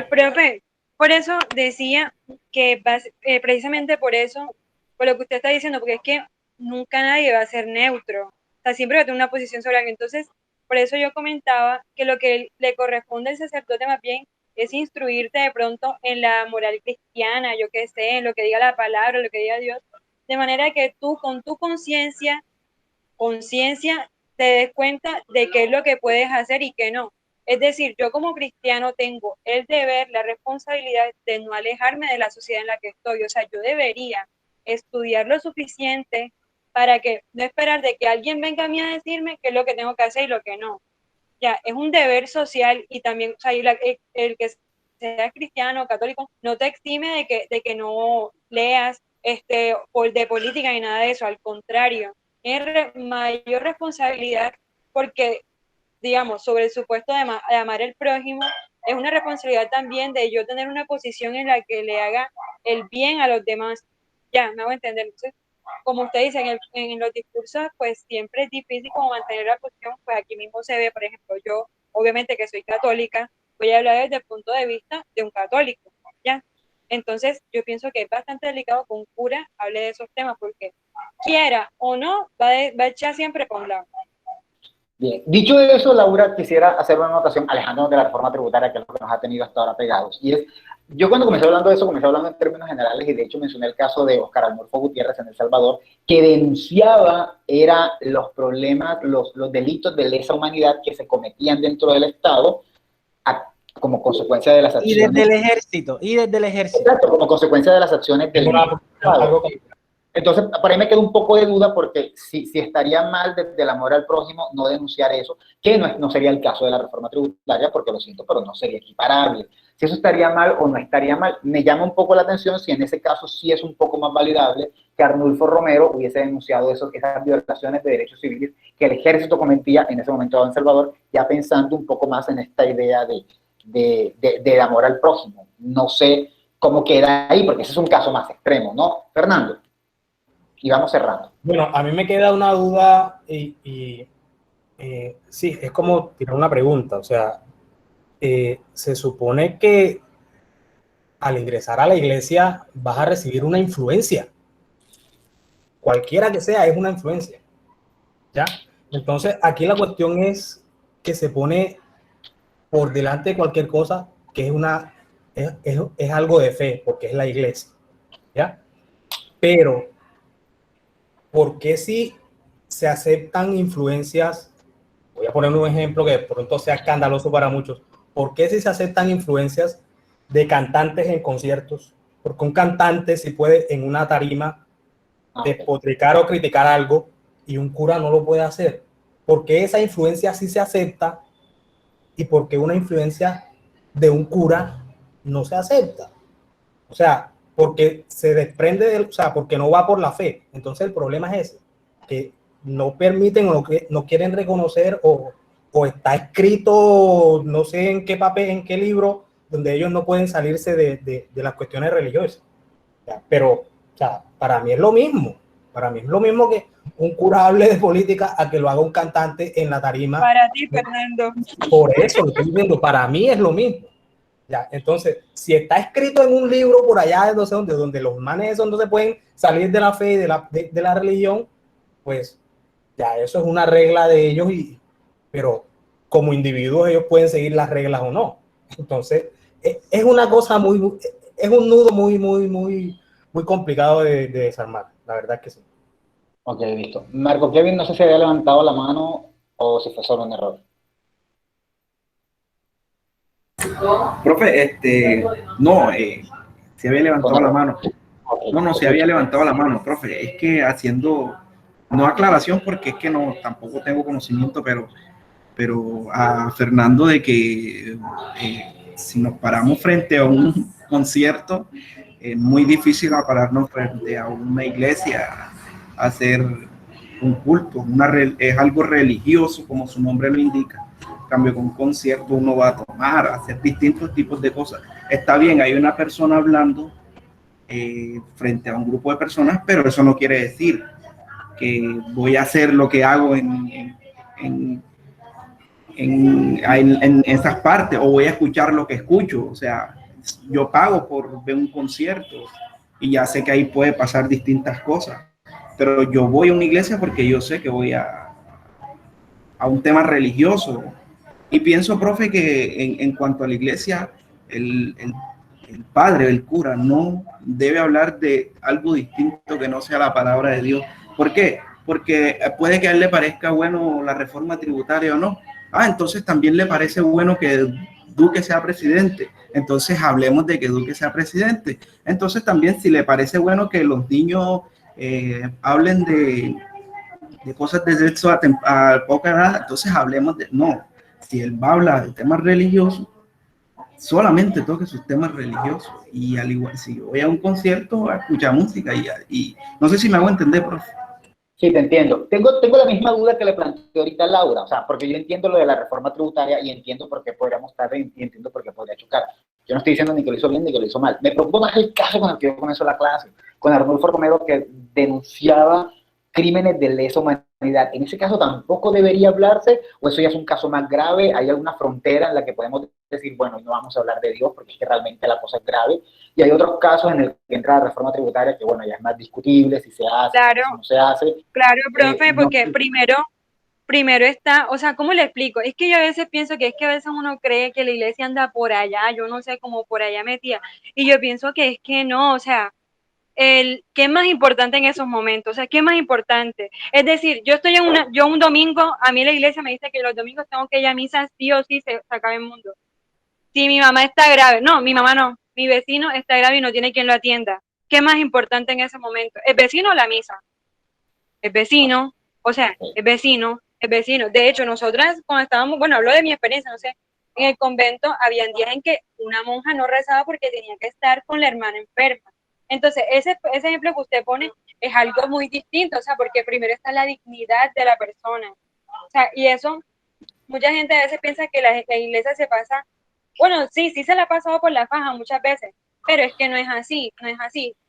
Profe, por eso decía que precisamente por eso, por lo que usted está diciendo, porque es que nunca nadie va a ser neutro, o sea, siempre va a tener una posición sobre algo. Entonces, por eso yo comentaba que lo que le corresponde al sacerdote más bien es instruirte de pronto en la moral cristiana, yo qué sé, en lo que diga la palabra, lo que diga Dios, de manera que tú con tu conciencia te des cuenta de qué es lo que puedes hacer y qué no. Es decir, yo como cristiano tengo el deber, la responsabilidad de no alejarme de la sociedad en la que estoy. O sea, yo debería estudiar lo suficiente para que no esperar de que alguien venga a mí a decirme qué es lo que tengo que hacer y lo que no. Ya, es un deber social, y también, o sea, el que sea cristiano o católico no te exime de que no leas de política ni nada de eso, al contrario, es mayor responsabilidad, porque digamos, sobre el supuesto de amar al prójimo, es una responsabilidad también de yo tener una posición en la que le haga el bien a los demás. Ya, me hago entender. Entonces, como usted dice, en los discursos, pues siempre es difícil como mantener la posición, pues aquí mismo se ve, por ejemplo, yo, obviamente que soy católica, voy a hablar desde el punto de vista de un católico, ¿ya? Entonces, yo pienso que es bastante delicado que un cura hable de esos temas, porque quiera o no, va a echar siempre para un lado. Bien, dicho eso, Laura, quisiera hacer una anotación alejándonos de la reforma tributaria, que es lo que nos ha tenido hasta ahora pegados. Y es, yo cuando comencé hablando de eso, comencé hablando en términos generales, y de hecho mencioné el caso de Óscar Arnulfo Gutiérrez en El Salvador, que denunciaba los problemas, los delitos de lesa humanidad que se cometían dentro del Estado como consecuencia de las Y acciones. desde el ejército, Exacto, como consecuencia de las acciones del Estado. Entonces, por ahí me queda un poco de duda porque si estaría mal del amor al prójimo no denunciar eso, que no sería el caso de la reforma tributaria, porque lo siento, pero no sería equiparable. Si eso estaría mal o no estaría mal, me llama un poco la atención si en ese caso sí es un poco más validable que Arnulfo Romero hubiese denunciado esas violaciones de derechos civiles que el ejército cometía en ese momento en El Salvador, ya pensando un poco más en esta idea de amor al prójimo. No sé cómo queda ahí, porque ese es un caso más extremo, ¿no, Fernando? Y vamos cerrando. Bueno, a mí me queda una duda sí, es como tirar una pregunta, o sea, se supone que al ingresar a la iglesia vas a recibir una influencia, cualquiera que sea es una influencia, ¿ya? Entonces aquí la cuestión es que se pone por delante de cualquier cosa que es algo de fe, porque es la iglesia, ¿ya? Pero ¿por qué si se aceptan influencias? Voy a poner un ejemplo que de pronto sea escandaloso para muchos. ¿Por qué si se aceptan influencias de cantantes en conciertos? Porque un cantante si puede en una tarima despotricar o criticar algo y un cura no lo puede hacer. ¿Por qué esa influencia sí se acepta y por qué una influencia de un cura no se acepta? O sea, porque se desprende, o sea, porque no va por la fe. Entonces el problema es ese, que no permiten o que no quieren reconocer o está escrito, no sé en qué papel, en qué libro, donde ellos no pueden salirse de las cuestiones religiosas. Pero, o sea, para mí es lo mismo. Para mí es lo mismo que un cura hable de política a que lo haga un cantante en la tarima. Para ti, Fernando. Por eso lo estoy diciendo, para mí es lo mismo. Ya, entonces, si está escrito en un libro por allá, no sé dónde, donde los manes esos no se pueden salir de la fe y de la religión, pues ya eso es una regla de ellos, pero como individuos ellos pueden seguir las reglas o no. Entonces, es una cosa es un nudo muy complicado de desarmar, la verdad es que sí. Ok, listo. Marco Kevin, no sé si había levantado la mano o si fue solo un error. Profe, no, se había levantado la mano. No, se había levantado la mano, profe. Es que haciendo, no aclaración porque es que no, tampoco tengo conocimiento, pero a Fernando de que si nos paramos frente a un concierto, es muy difícil pararnos frente a una iglesia, a hacer un culto, es algo religioso como su nombre lo indica. En cambio, con un concierto uno va a tomar, a hacer distintos tipos de cosas. Está bien, hay una persona hablando frente a un grupo de personas, pero eso no quiere decir que voy a hacer lo que hago en esas partes o voy a escuchar lo que escucho. O sea, yo pago por ver un concierto y ya sé que ahí puede pasar distintas cosas, pero yo voy a una iglesia porque yo sé que voy a un tema religioso. Y pienso, profe, que en cuanto a la iglesia, el padre, el cura, no debe hablar de algo distinto que no sea la palabra de Dios. ¿Por qué? Porque puede que a él le parezca bueno la reforma tributaria o no. Entonces también le parece bueno que Duque sea presidente. Entonces hablemos de que Duque sea presidente. Entonces también si le parece bueno que los niños hablen de cosas de sexo a poca edad, entonces hablemos de... No, si él va a hablar de temas religiosos, solamente toque sus temas religiosos. Y al igual, si yo voy a un concierto, a escuchar música y no sé si me hago entender, profe. Sí, te entiendo. Tengo la misma duda que le planteé ahorita a Laura, o sea, porque yo entiendo lo de la reforma tributaria y entiendo por qué podríamos estar y entiendo por qué podría chocar. Yo no estoy diciendo ni que lo hizo bien ni que lo hizo mal. Me preocupa más el caso con el que yo comenzó la clase, con Arnulfo Romero, que denunciaba crímenes de lesa humanidad. En ese caso tampoco debería hablarse, o eso ya es un caso más grave. Hay alguna frontera en la que podemos decir, bueno, no vamos a hablar de Dios porque es que realmente la cosa es grave. Y hay otros casos en el que entra la reforma tributaria que, bueno, ya es más discutible si se hace, Claro, si no se hace. Claro, profe, porque no, primero está, o sea, ¿cómo le explico? Es que yo a veces pienso que es que a veces uno cree que la iglesia anda por allá, yo no sé, como por allá metida, y yo pienso que es que no, o sea, ¿qué es más importante en esos momentos? O sea, ¿qué es más importante? Es decir, yo un domingo, a mí la iglesia me dice que los domingos tengo que ir a misa sí o sí se acabe el mundo. si mi mamá está grave, no, mi mamá no, mi vecino está grave y no tiene quien lo atienda. ¿Qué es más importante en ese momento? ¿El vecino o la misa? El vecino, o sea, el vecino, el vecino. De hecho, nosotras cuando estábamos, bueno, hablo de mi experiencia, no sé, en el convento habían días en que una monja no rezaba porque tenía que estar con la hermana enferma. Entonces, ese ejemplo que usted pone es algo muy distinto, o sea, porque primero está la dignidad de la persona. O sea, y eso, mucha gente a veces piensa que la iglesia se pasa, bueno, sí se la ha pasado por la faja muchas veces, pero es que no es así,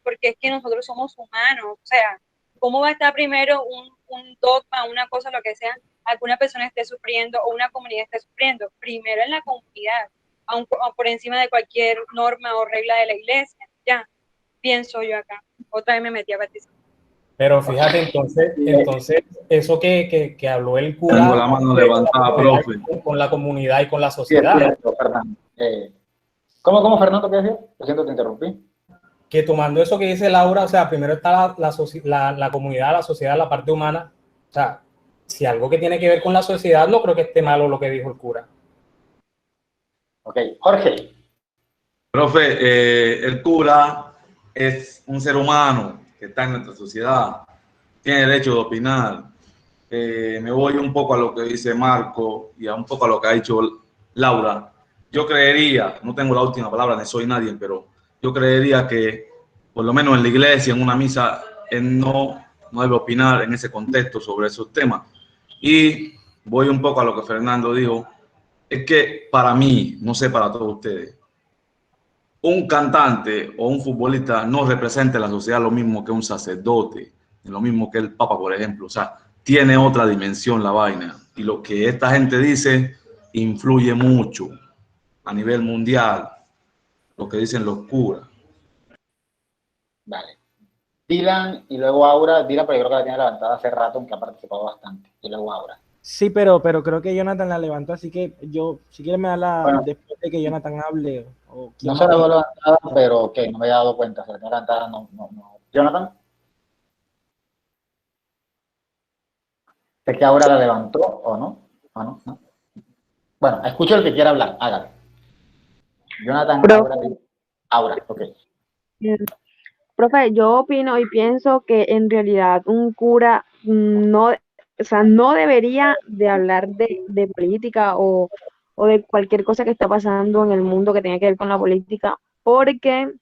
porque es que nosotros somos humanos, o sea, ¿cómo va a estar primero un dogma, una cosa, lo que sea, alguna persona esté sufriendo o una comunidad esté sufriendo? Primero en la comunidad, aun por encima de cualquier norma o regla de la iglesia, ya, pienso yo acá. Otra vez me metí a participar. Pero fíjate, entonces eso que habló el cura. Tengo la mano levantada, profe. Con la comunidad y con la sociedad. Sí, Fernando. ¿Cómo, Fernando, qué decía? Lo siento, te interrumpí. Que tomando eso que dice Laura, o sea, primero está la comunidad, la sociedad, la parte humana. O sea, si algo que tiene que ver con la sociedad, no creo que esté malo lo que dijo el cura. Ok, Jorge. Profe, el cura es un ser humano que está en nuestra sociedad, tiene derecho de opinar. Me voy un poco a lo que dice Marco y a un poco a lo que ha dicho Laura. Yo creería, no tengo la última palabra, ni soy nadie, pero yo creería que por lo menos en la iglesia, en una misa, él no debe opinar en ese contexto sobre esos temas. Y voy un poco a lo que Fernando dijo, es que para mí, no sé para todos ustedes, un cantante o un futbolista no representa en la sociedad lo mismo que un sacerdote, lo mismo que el Papa, por ejemplo. O sea, tiene otra dimensión la vaina. Y lo que esta gente dice influye mucho a nivel mundial, lo que dicen los curas. Vale. Dylan y luego Aura. Dylan, pero yo creo que la tiene levantada hace rato, aunque ha participado bastante. Y luego Aura. Sí, pero creo que Jonathan la levantó, así que yo, si quieres me da la después de que Jonathan hable. No se la veo levantada, pero ok, no me había dado cuenta. Se la tiene levantada, no. Jonathan. Sé que Aura la levantó, ¿o no? ¿O no? ¿No? Bueno, escucho el que quiera hablar, hágalo. Jonathan, Aura, ok. Profe, yo opino y pienso que en realidad un cura no debería de hablar de política o de cualquier cosa que está pasando en el mundo que tenga que ver con la política, porque,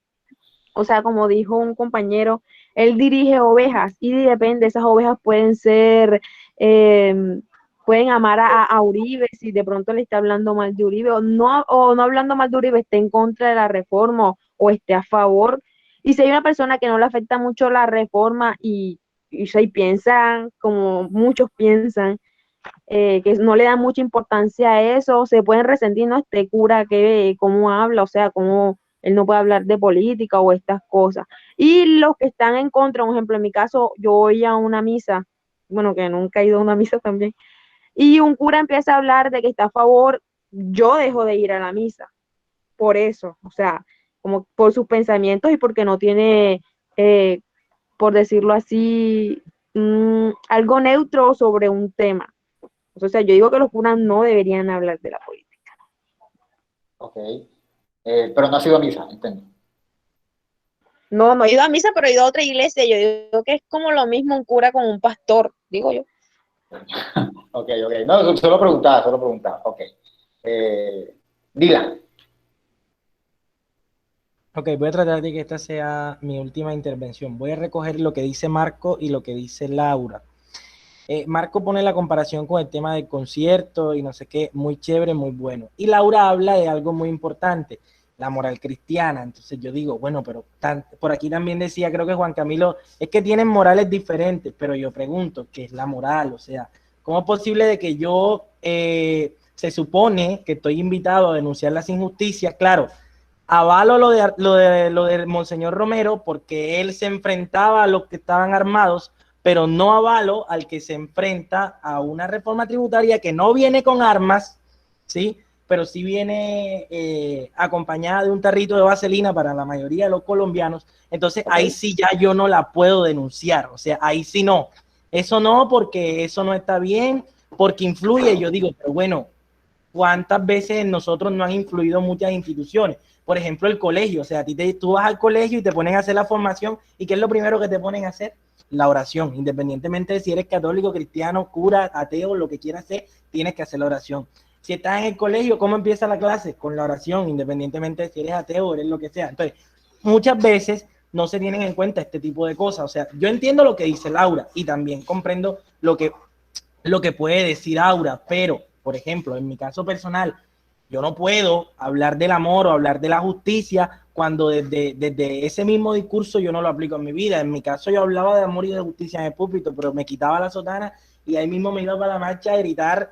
o sea, como dijo un compañero, él dirige ovejas y depende, esas ovejas pueden ser, pueden amar a Uribe, si de pronto le está hablando mal de Uribe, o no hablando mal de Uribe, esté en contra de la reforma o esté a favor. Y si hay una persona que no le afecta mucho la reforma y piensan, como muchos piensan, que no le dan mucha importancia a eso, se pueden resentir, ¿no? Este cura que cómo habla, o sea, cómo él no puede hablar de política o estas cosas. Y los que están en contra, por ejemplo, en mi caso, yo voy a una misa, bueno, que nunca he ido a una misa también, y un cura empieza a hablar de que está a favor, yo dejo de ir a la misa, por eso, o sea, como por sus pensamientos y porque no tiene, por decirlo así, algo neutro sobre un tema. O sea, yo digo que los curas no deberían hablar de la política. Ok. Pero no ha sido misa, entiendo. No he ido a misa, pero he ido a otra iglesia. Yo digo que es como lo mismo un cura con un pastor, digo yo. Ok. No, solo preguntaba. Ok. Dylan. Ok, voy a tratar de que esta sea mi última intervención. Voy a recoger lo que dice Marco y lo que dice Laura. Marco pone la comparación con el tema del concierto y no sé qué, muy chévere, muy bueno. Y Laura habla de algo muy importante, la moral cristiana. Entonces yo digo, bueno, pero por aquí también decía, creo que Juan Camilo, es que tienen morales diferentes, pero yo pregunto, ¿qué es la moral? O sea, ¿cómo es posible de que yo, se supone que estoy invitado a denunciar las injusticias? Claro, avalo lo de Monseñor Romero porque él se enfrentaba a los que estaban armados, pero no avalo al que se enfrenta a una reforma tributaria que no viene con armas, ¿sí? Pero sí viene acompañada de un tarrito de vaselina para la mayoría de los colombianos. Entonces ahí sí ya yo no la puedo denunciar, o sea, ahí sí no. Eso no, porque eso no está bien, porque influye. Yo digo, pero bueno, cuántas veces nosotros no han influido muchas instituciones. Por ejemplo, el colegio, o sea, tú vas al colegio y te ponen a hacer la formación, ¿y qué es lo primero que te ponen a hacer? La oración, independientemente de si eres católico, cristiano, cura, ateo, lo que quieras hacer, tienes que hacer la oración. Si estás en el colegio, ¿cómo empieza la clase? Con la oración, independientemente de si eres ateo o eres lo que sea. Entonces, muchas veces no se tienen en cuenta este tipo de cosas. O sea, yo entiendo lo que dice Laura y también comprendo lo que puede decir Aura, pero, por ejemplo, en mi caso personal, yo no puedo hablar del amor o hablar de la justicia cuando desde ese mismo discurso yo no lo aplico en mi vida. En mi caso yo hablaba de amor y de justicia en el púlpito, pero me quitaba la sotana y ahí mismo me iba para la marcha a gritar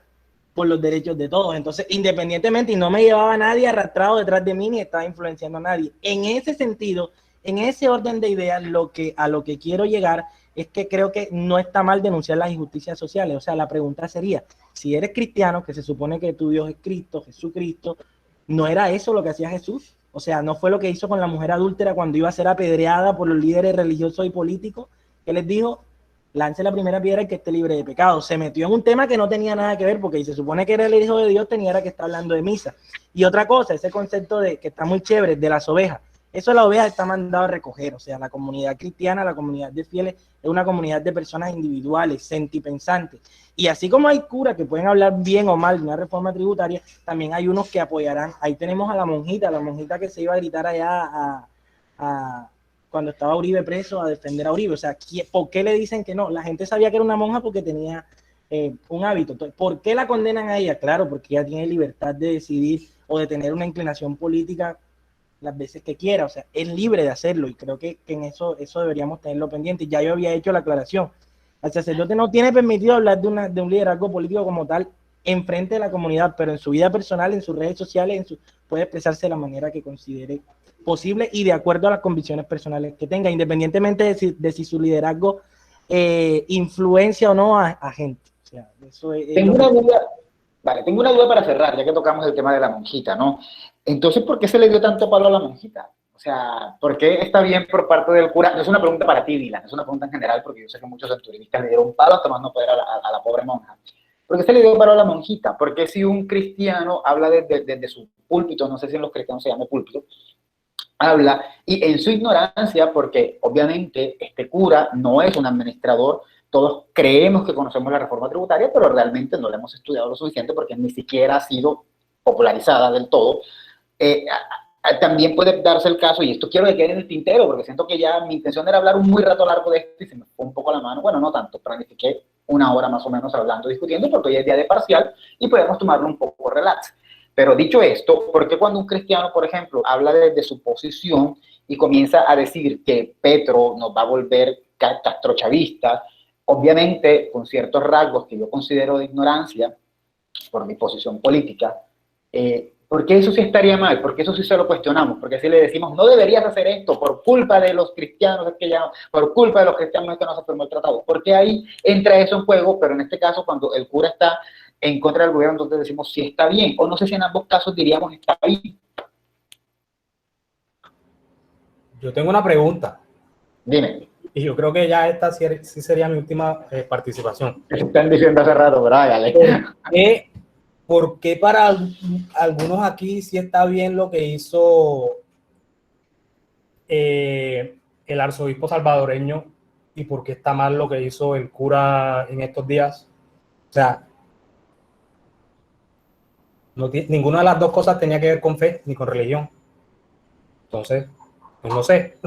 por los derechos de todos. Entonces, independientemente, y no me llevaba a nadie arrastrado detrás de mí ni estaba influenciando a nadie. En ese sentido, en ese orden de ideas, a lo que quiero llegar es que creo que no está mal denunciar las injusticias sociales. O sea, la pregunta sería, si eres cristiano, que se supone que tu Dios es Cristo, Jesucristo, ¿no era eso lo que hacía Jesús? O sea, ¿no fue lo que hizo con la mujer adúltera cuando iba a ser apedreada por los líderes religiosos y políticos? Que les dijo, lance la primera piedra y que esté libre de pecado. Se metió en un tema que no tenía nada que ver, porque se supone que era el hijo de Dios, tenía que estar hablando de misa. Y otra cosa, ese concepto de que está muy chévere, de las ovejas. Eso la oveja está mandado a recoger, o sea, la comunidad cristiana, la comunidad de fieles, es una comunidad de personas individuales, sentipensantes. Y así como hay curas que pueden hablar bien o mal de una reforma tributaria, también hay unos que apoyarán. Ahí tenemos a la monjita que se iba a gritar allá cuando estaba Uribe preso a defender a Uribe. O sea, ¿por qué le dicen que no? La gente sabía que era una monja porque tenía un hábito. Entonces, ¿por qué la condenan a ella? Claro, porque ella tiene libertad de decidir o de tener una inclinación política las veces que quiera, o sea, es libre de hacerlo y creo que en eso deberíamos tenerlo pendiente. Ya yo había hecho la aclaración. El sacerdote no tiene permitido hablar de un liderazgo político como tal en frente de la comunidad, pero en su vida personal, en sus redes sociales, puede expresarse de la manera que considere posible y de acuerdo a las convicciones personales que tenga, independientemente de si su liderazgo influencia o no a gente. O sea, eso es tengo una duda, vale, tengo una duda para cerrar, ya que tocamos el tema de la monjita, ¿no? Entonces, ¿por qué se le dio tanto palo a la monjita? O sea, ¿por qué está bien por parte del cura? No es una pregunta para ti, Dylan, es una pregunta en general, porque yo sé que muchos centurinistas le dieron palo hasta más no poder a la pobre monja. ¿Por qué se le dio palo a la monjita? Porque si un cristiano habla desde su púlpito, no sé si en los cristianos se llama púlpito, habla, y en su ignorancia, porque obviamente este cura no es un administrador, todos creemos que conocemos la reforma tributaria, pero realmente no la hemos estudiado lo suficiente porque ni siquiera ha sido popularizada del todo. También puede darse el caso, y esto quiero que quede en el tintero, porque siento que ya mi intención era hablar un muy rato largo de esto y se me fue un poco la mano. Bueno, no tanto, planifiqué una hora más o menos hablando, discutiendo, porque hoy es día de parcial y podemos tomarlo un poco relax. Pero dicho esto, ¿por qué cuando un cristiano, por ejemplo, habla desde su posición y comienza a decir que Petro nos va a volver castrochavistas, obviamente con ciertos rasgos que yo considero de ignorancia por mi posición política, ¿por qué eso sí estaría mal? ¿Por qué eso sí se lo cuestionamos? Porque si le decimos, no deberías hacer esto por culpa de los cristianos, por culpa de los cristianos que no se firmó el tratado? ¿Por qué ahí entra eso en juego? Pero en este caso, cuando el cura está en contra del gobierno, entonces decimos, sí está bien. O no sé si en ambos casos diríamos, está bien. Yo tengo una pregunta. Dime. Y yo creo que ya esta sí sería mi última participación. Están diciendo hace rato, brágale. ¿Por qué para algunos aquí sí está bien lo que hizo el arzobispo salvadoreño y por qué está mal lo que hizo el cura en estos días? O sea, ninguna de las dos cosas tenía que ver con fe ni con religión. Entonces, pues no sé.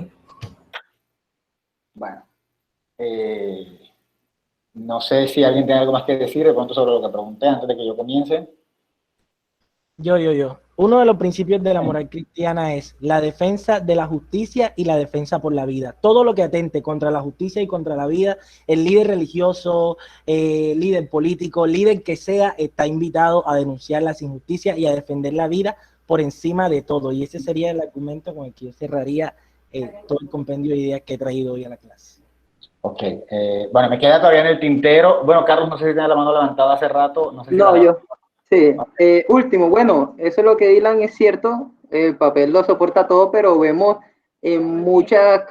Bueno, no sé si alguien tiene algo más que decir de pronto sobre lo que pregunté antes de que yo comience. Yo. Uno de los principios de la moral cristiana es la defensa de la justicia y la defensa por la vida. Todo lo que atente contra la justicia y contra la vida, el líder religioso, líder político, líder que sea, está invitado a denunciar las injusticias y a defender la vida por encima de todo. Y ese sería el argumento con el que yo cerraría todo el compendio de ideas que he traído hoy a la clase. Ok, bueno, me queda todavía en el tintero. Bueno, Carlos, no sé si tiene la mano levantada hace rato. No, sé si yo. Sí, último, bueno, eso es lo que Dylan es cierto, el papel lo soporta todo, pero vemos en muchas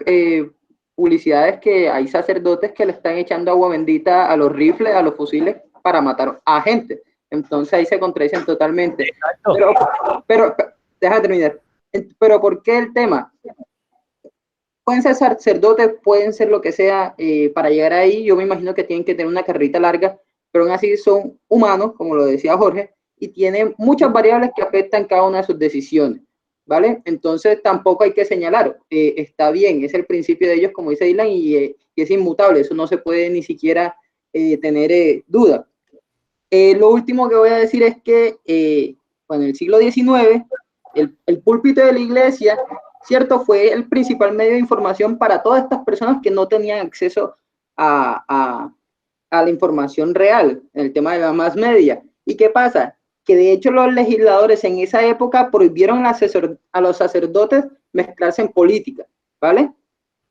publicidades que hay sacerdotes que le están echando agua bendita a los rifles, a los fusiles para matar a gente. Entonces ahí se contradicen totalmente. Exacto. Pero, deja de terminar. Pero ¿por qué el tema? Pueden ser sacerdotes, pueden ser lo que sea, para llegar ahí yo me imagino que tienen que tener una carrerita larga, pero aún así son humanos, como lo decía Jorge, y tienen muchas variables que afectan cada una de sus decisiones, ¿vale? Entonces tampoco hay que señalar, está bien, es el principio de ellos, como dice Dylan, y es inmutable, eso no se puede ni siquiera tener duda. Lo último que voy a decir es que, bueno, en el siglo XIX, el púlpito de la iglesia, ¿cierto? Fue el principal medio de información para todas estas personas que no tenían acceso a la información real, en el tema de la más media. ¿Y qué pasa? Que de hecho los legisladores en esa época prohibieron a los sacerdotes mezclarse en política, ¿vale?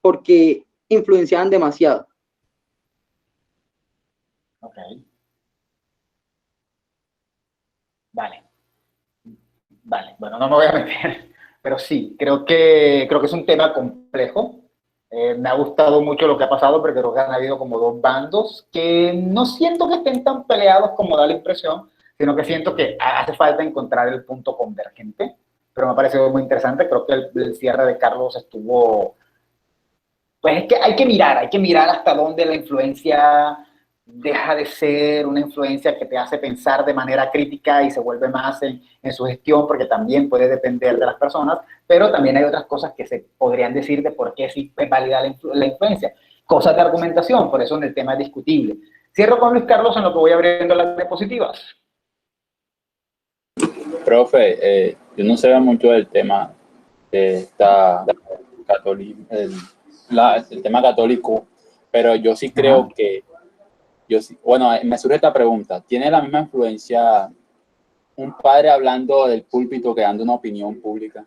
Porque influenciaban demasiado. Ok. Vale. Vale, bueno, no me voy a meter, pero sí, creo que es un tema complejo. Me ha gustado mucho lo que ha pasado, porque creo que han habido como dos bandos que no siento que estén tan peleados como da la impresión, sino que siento que hace falta encontrar el punto convergente, pero me ha parecido muy interesante. Creo que el cierre de Carlos estuvo, pues es que hay que mirar hasta dónde la influencia deja de ser una influencia que te hace pensar de manera crítica y se vuelve más en su gestión, porque también puede depender de las personas, pero también hay otras cosas que se podrían decir de por qué sí es válida la influencia. Cosas de argumentación, por eso en el tema es discutible. Cierro con Luis Carlos en lo que voy abriendo las diapositivas. Profe, yo no sé mucho del tema de esta el tema católico, pero yo sí creo que bueno, me surge esta pregunta. ¿Tiene la misma influencia un padre hablando del púlpito que dando una opinión pública?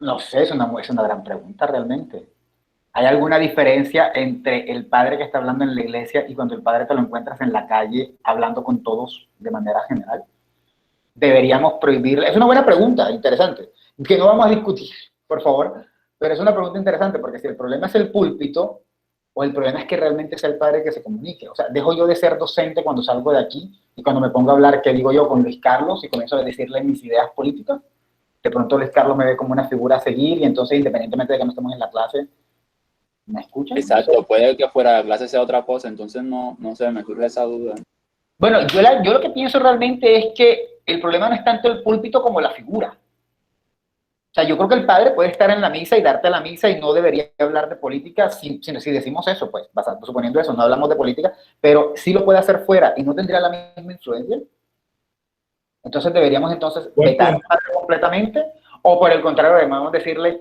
No sé, es una gran pregunta realmente. ¿Hay alguna diferencia entre el padre que está hablando en la iglesia y cuando el padre te lo encuentras en la calle hablando con todos de manera general? ¿Deberíamos prohibirle? Es una buena pregunta, interesante, que no vamos a discutir, por favor, pero es una pregunta interesante, porque si el problema es el púlpito, o el problema es que realmente sea el padre que se comunique. O sea, dejo yo de ser docente cuando salgo de aquí, y cuando me pongo a hablar, ¿qué digo yo con Luis Carlos? Y comienzo a decirle mis ideas políticas. De pronto Luis Carlos me ve como una figura a seguir, y entonces, independientemente de que no estemos en la clase, ¿me escuchan? Exacto, puede que fuera de la clase sea otra cosa, entonces no sé, me surge esa duda. Bueno, yo lo que pienso realmente es que el problema no es tanto el púlpito como la figura. O sea, yo creo que el padre puede estar en la misa y darte la misa y no debería hablar de política si decimos eso, pues, suponiendo eso, no hablamos de política, pero sí lo puede hacer fuera y no tendría la misma influencia. Entonces deberíamos vetar al padre completamente, o por el contrario, debemos decirle,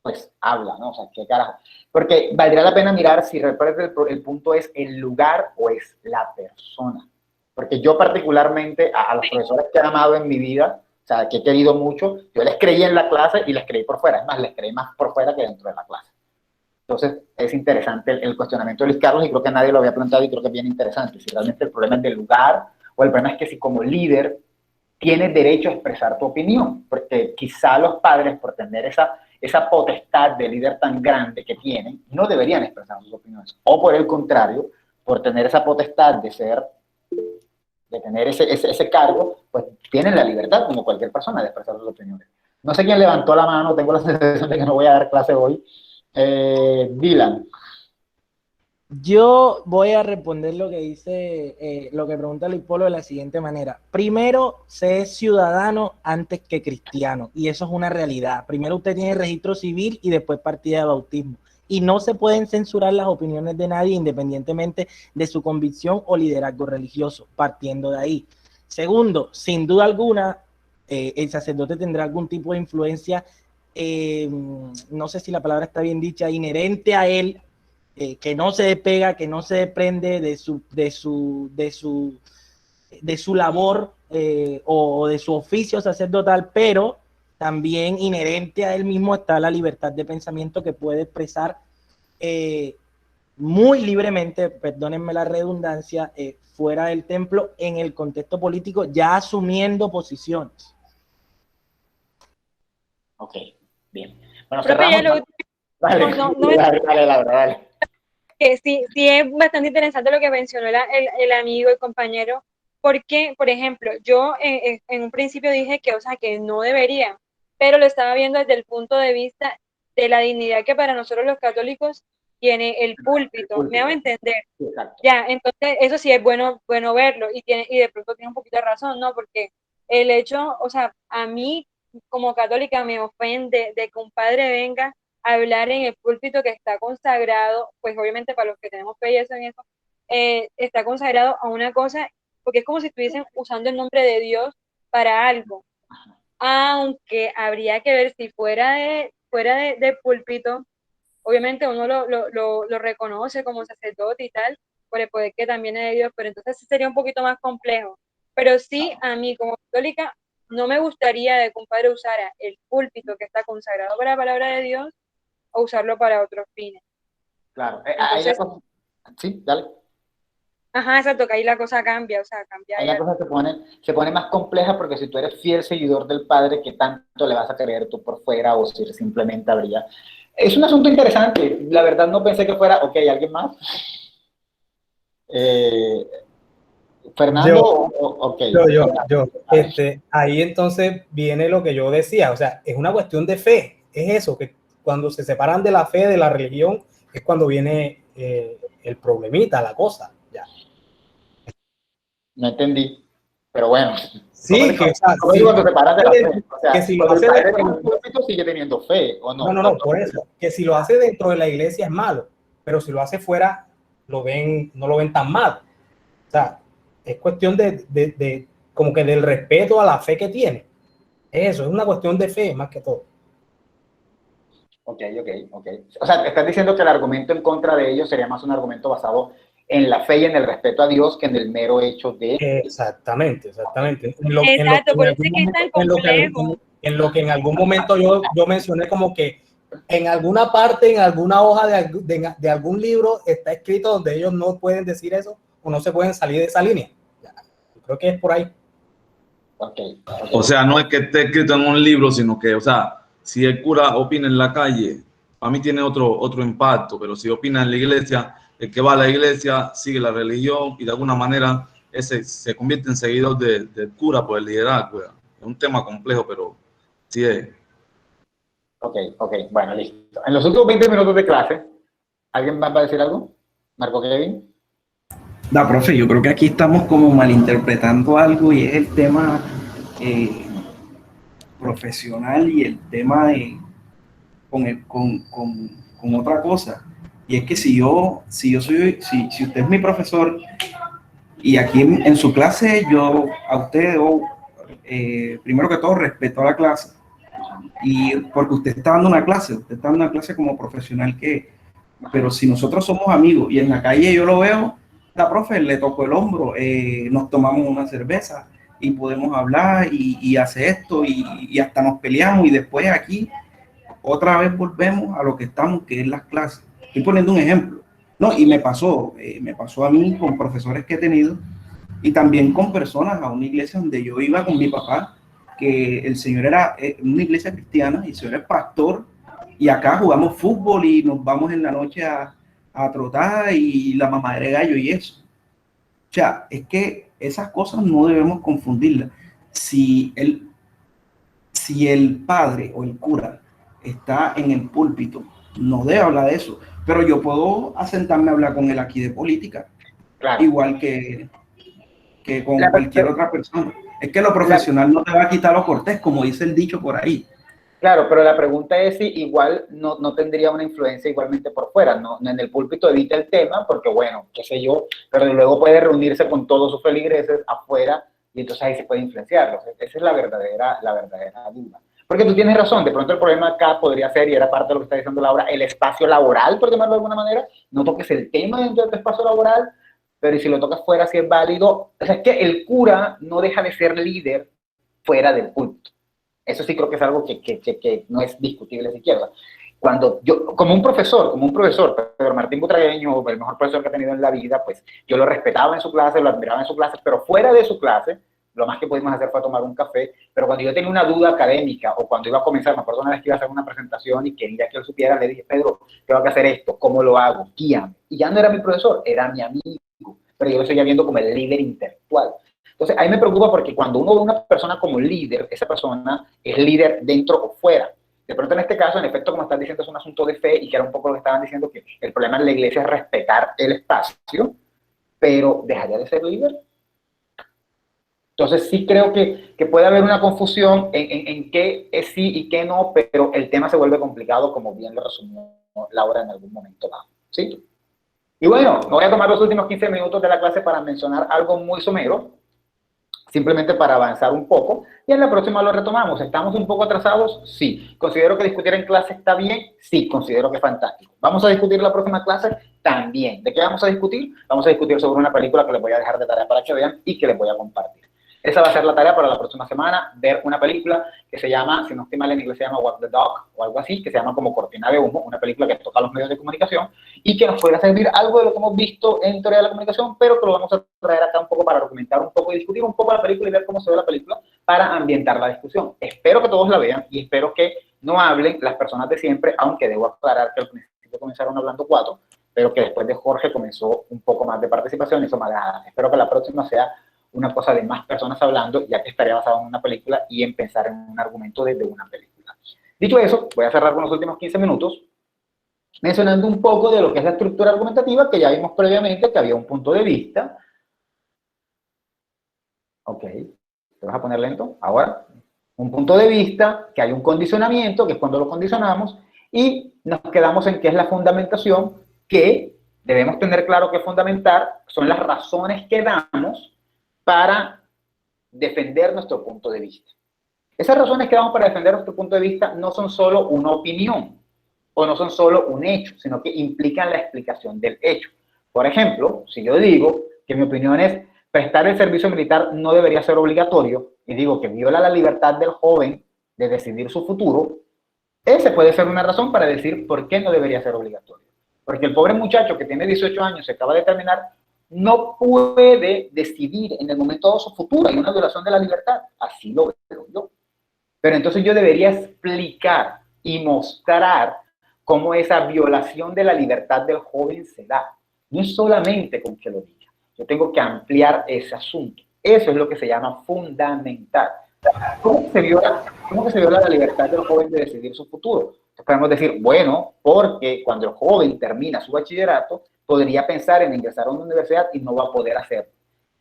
pues habla, ¿no? O sea, qué carajo. Porque valdría la pena mirar si realmente el punto es el lugar o es la persona. Porque yo particularmente a los profesores que he amado en mi vida, o sea, que he querido mucho, yo les creí en la clase y les creí por fuera. Es más, les creí más por fuera que dentro de la clase. Entonces, es interesante el cuestionamiento de Luis Carlos, y creo que nadie lo había planteado y creo que es bien interesante. Si realmente el problema es del lugar, o el problema es que si como líder tienes derecho a expresar tu opinión, porque quizá los padres, por tener esa potestad de líder tan grande que tienen, no deberían expresar sus opiniones. O por el contrario, por tener esa potestad de tener ese cargo, pues tienen la libertad, como cualquier persona, de expresar sus opiniones. No sé quién levantó la mano, tengo la sensación de que no voy a dar clase hoy. Dylan. Yo voy a responder lo que dice, lo que pregunta Luis Polo de la siguiente manera. Primero, se es ciudadano antes que cristiano, y eso es una realidad. Primero usted tiene registro civil y después partida de bautismo. Y no se pueden censurar las opiniones de nadie independientemente de su convicción o liderazgo religioso, partiendo de ahí. Segundo, sin duda alguna, el sacerdote tendrá algún tipo de influencia, no sé si la palabra está bien dicha, inherente a él, que no se despega, que no se desprende de su labor o de su oficio sacerdotal, pero también inherente a él mismo está la libertad de pensamiento que puede expresar muy libremente, perdónenme la redundancia, fuera del templo, en el contexto político, ya asumiendo posiciones. Ok, bien. Bueno, Profe, cerramos. ya lo último. Dale, No, dale, Laura, dale. que sí es bastante interesante lo que mencionó el amigo, el compañero, porque, por ejemplo, yo en un principio dije que, o sea, que no debería, pero lo estaba viendo desde el punto de vista de la dignidad que para nosotros los católicos tiene el púlpito, me hago entender. Exacto. Ya, entonces eso sí es bueno verlo y de pronto tiene un poquito de razón, ¿no? Porque el hecho, o sea, a mí como católica me ofende de que un padre venga a hablar en el púlpito que está consagrado, pues obviamente para los que tenemos fe y eso en eso, está consagrado a una cosa, porque es como si estuviesen usando el nombre de Dios para algo, aunque habría que ver si fuera de púlpito, obviamente uno lo reconoce como sacerdote y tal, por el poder que también es de Dios, pero entonces sí sería un poquito más complejo. Pero sí, a mí como católica, no me gustaría de que un padre usara el púlpito que está consagrado para la palabra de Dios o usarlo para otros fines. Claro. Entonces, Sí, dale. ajá, exacto, que ahí la cosa cambia, o sea, cambia Ahí la ya. cosa se pone más compleja porque si tú eres fiel seguidor del Padre, ¿qué tanto le vas a creer tú por fuera o si simplemente habría? Es un asunto interesante. La verdad no pensé que fuera, ok, ¿alguien más? Fernando, ok. Yo. Ahí entonces viene lo que yo decía, o sea, es una cuestión de fe, es eso, que cuando se separan de la fe, de la religión, es cuando viene el problemita, la cosa, ya. No entendí, pero bueno. Sí, que, o sea, ¿Cómo digo cuando se separan de la fe? O sea, que si lo cuando hace el padre dentro, tiene un púlpito, sigue teniendo fe, ¿o no? no, por eso, que si lo hace dentro de la iglesia es malo, pero si lo hace fuera, no lo ven tan mal. O sea, es cuestión de como que del respeto a la fe que tiene. Eso, es una cuestión de fe más que todo. Ok. O sea, te estás diciendo que el argumento en contra de ellos sería más un argumento basado en la fe y en el respeto a Dios que en el mero hecho de... Exactamente. Exacto, por eso es que es tan complejo. En lo que en algún momento yo mencioné como que en alguna parte, en alguna hoja de algún libro está escrito donde ellos no pueden decir eso o no se pueden salir de esa línea. Yo creo que es por ahí. Okay. O sea, no es que esté escrito en un libro, sino que, o sea, si el cura opina en la calle, a mí tiene otro impacto, pero si opina en la iglesia, el que va a la iglesia sigue la religión y de alguna manera ese se convierte en seguidor del cura por el liderazgo. Es un tema complejo, pero sí es. Ok, bueno, listo. En los últimos 20 minutos de clase, ¿alguien más va a decir algo? ¿Marco Kevin? No, profe, yo creo que aquí estamos como malinterpretando algo y es el tema profesional y el tema con otra cosa. Y es que si usted es mi profesor y aquí en su clase yo a usted primero que todo respeto a la clase y porque usted está dando una clase como profesional pero si nosotros somos amigos y en la calle yo lo veo, la profe le tocó el hombro, nos tomamos una cerveza y podemos hablar y hacer esto y hasta nos peleamos y después aquí otra vez volvemos a lo que estamos, que es las clases. Estoy poniendo un ejemplo. No, y me pasó a mí con profesores que he tenido y también con personas a una iglesia donde yo iba con mi papá, que el señor era una iglesia cristiana y el señor es pastor y acá jugamos fútbol y nos vamos en la noche a trotar y la mamadera de gallo y eso. O sea, es que esas cosas no debemos confundirlas. Si el padre o el cura está en el púlpito, no debe hablar de eso, pero yo puedo asentarme a hablar con él aquí de política, claro, igual que con cualquier otra persona. Es que lo profesional no te va a quitar lo cortés, como dice el dicho por ahí. Claro, pero la pregunta es si igual no tendría una influencia igualmente por fuera, ¿no? En el púlpito evita el tema, porque bueno, qué sé yo, pero luego puede reunirse con todos sus feligreses afuera y entonces ahí se puede influenciarlos. Esa es la verdadera duda. Porque tú tienes razón, de pronto el problema acá podría ser, y era parte de lo que está diciendo Laura, el espacio laboral, por llamarlo de alguna manera. No toques el tema dentro de tu espacio laboral, pero y si lo tocas fuera, si es válido. O sea, es que el cura no deja de ser líder fuera del púlpito. Eso sí creo que es algo que no es discutible siquiera. Cuando yo, como un profesor, Pedro Martín Butragueño, el mejor profesor que he tenido en la vida, pues yo lo respetaba en su clase, lo admiraba en su clase, pero fuera de su clase, lo más que pudimos hacer fue tomar un café, pero cuando yo tenía una duda académica o cuando iba a comenzar, me acuerdo una vez que iba a hacer una presentación y quería que él supiera, le dije, Pedro, tengo que hacer esto, ¿cómo lo hago? Guíame. Y ya no era mi profesor, era mi amigo, pero yo lo seguía viendo como el líder intelectual. Entonces, ahí me preocupa porque cuando uno ve a una persona como líder, esa persona es líder dentro o fuera. De pronto, en este caso, en efecto, como estás diciendo, es un asunto de fe y que era un poco lo que estaban diciendo, que el problema de la iglesia es respetar el espacio, pero ¿dejaría de ser líder? Entonces, sí creo que puede haber una confusión en qué es sí y qué no, pero el tema se vuelve complicado, como bien lo resumió Laura en algún momento dado, ¿sí? Y bueno, me voy a tomar los últimos 15 minutos de la clase para mencionar algo muy somero, simplemente para avanzar un poco, y en la próxima lo retomamos. ¿Estamos un poco atrasados? Sí. ¿Considero que discutir en clase está bien? Sí, considero que es fantástico. ¿Vamos a discutir la próxima clase? También. ¿De qué vamos a discutir? Vamos a discutir sobre una película que les voy a dejar de tarea para que vean y que les voy a compartir. Esa va a ser la tarea para la próxima semana, ver una película que se llama, si no estoy mal en inglés, se llama Walk the Dog, o algo así, que se llama como Cortina de Humo, una película que toca los medios de comunicación y que nos podría servir algo de lo que hemos visto en teoría de la comunicación, pero que lo vamos a traer acá un poco para argumentar un poco y discutir un poco la película y ver cómo se ve la película para ambientar la discusión. Espero que todos la vean y espero que no hablen las personas de siempre, aunque debo aclarar que al principio comenzaron hablando 4, pero que después de Jorge comenzó un poco más de participación y eso me agrada. Espero que la próxima sea una cosa de más personas hablando, ya que estaría basado en una película y en pensar en un argumento desde una película. Dicho eso, voy a cerrar con los últimos 15 minutos mencionando un poco de lo que es la estructura argumentativa, que ya vimos previamente que había un punto de vista. Ok, ¿te vas a poner lento? Ahora, un punto de vista, que hay un condicionamiento, que es cuando lo condicionamos, y nos quedamos en qué es la fundamentación, que debemos tener claro que fundamentar son las razones que damos para defender nuestro punto de vista. Esas razones que damos para defender nuestro punto de vista no son solo una opinión o no son solo un hecho, sino que implican la explicación del hecho. Por ejemplo, si yo digo que mi opinión es prestar el servicio militar no debería ser obligatorio y digo que viola la libertad del joven de decidir su futuro, ese puede ser una razón para decir por qué no debería ser obligatorio. Porque el pobre muchacho que tiene 18 años se acaba de terminar no puede decidir en el momento de su futuro, hay una violación de la libertad, así lo veo yo. Pero entonces yo debería explicar y mostrar cómo esa violación de la libertad del joven se da. No es solamente con que lo diga, yo tengo que ampliar ese asunto. Eso es lo que se llama fundamental. ¿Cómo se viola la libertad del joven de decidir su futuro? Entonces podemos decir, bueno, porque cuando el joven termina su bachillerato, podría pensar en ingresar a una universidad y no va a poder hacerlo.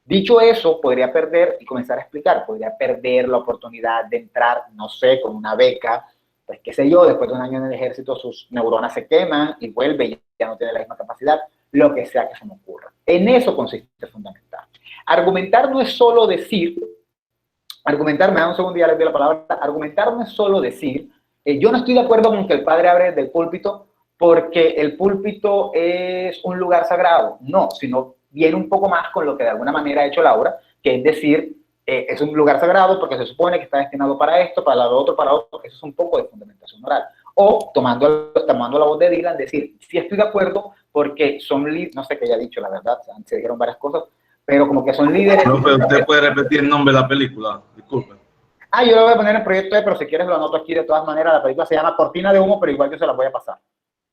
Dicho eso, podría perder, y comenzar a explicar, podría perder la oportunidad de entrar, no sé, con una beca, pues qué sé yo, después de un año en el ejército sus neuronas se queman y vuelve y ya no tiene la misma capacidad, lo que sea que se me ocurra. En eso consiste fundamental. Argumentar no es solo decir, argumentar, me da un segundo y ya les doy la palabra, argumentar no es solo decir, yo no estoy de acuerdo con que el padre hable del púlpito, porque el púlpito es un lugar sagrado. No, sino viene un poco más con lo que de alguna manera ha hecho Laura, que es decir, es un lugar sagrado porque se supone que está destinado para esto, para lo otro, para otro. Eso es un poco de fundamentación oral. O, tomando la voz de Dylan, decir, sí estoy de acuerdo porque son líderes, no sé qué haya dicho, la verdad, se dijeron varias cosas, pero como que son líderes. No, pero usted puede repetir el nombre de la película, disculpe. Yo lo voy a poner en proyecto pero si quieres lo anoto aquí de todas maneras. La película se llama Cortina de Humo, pero igual yo se la voy a pasar.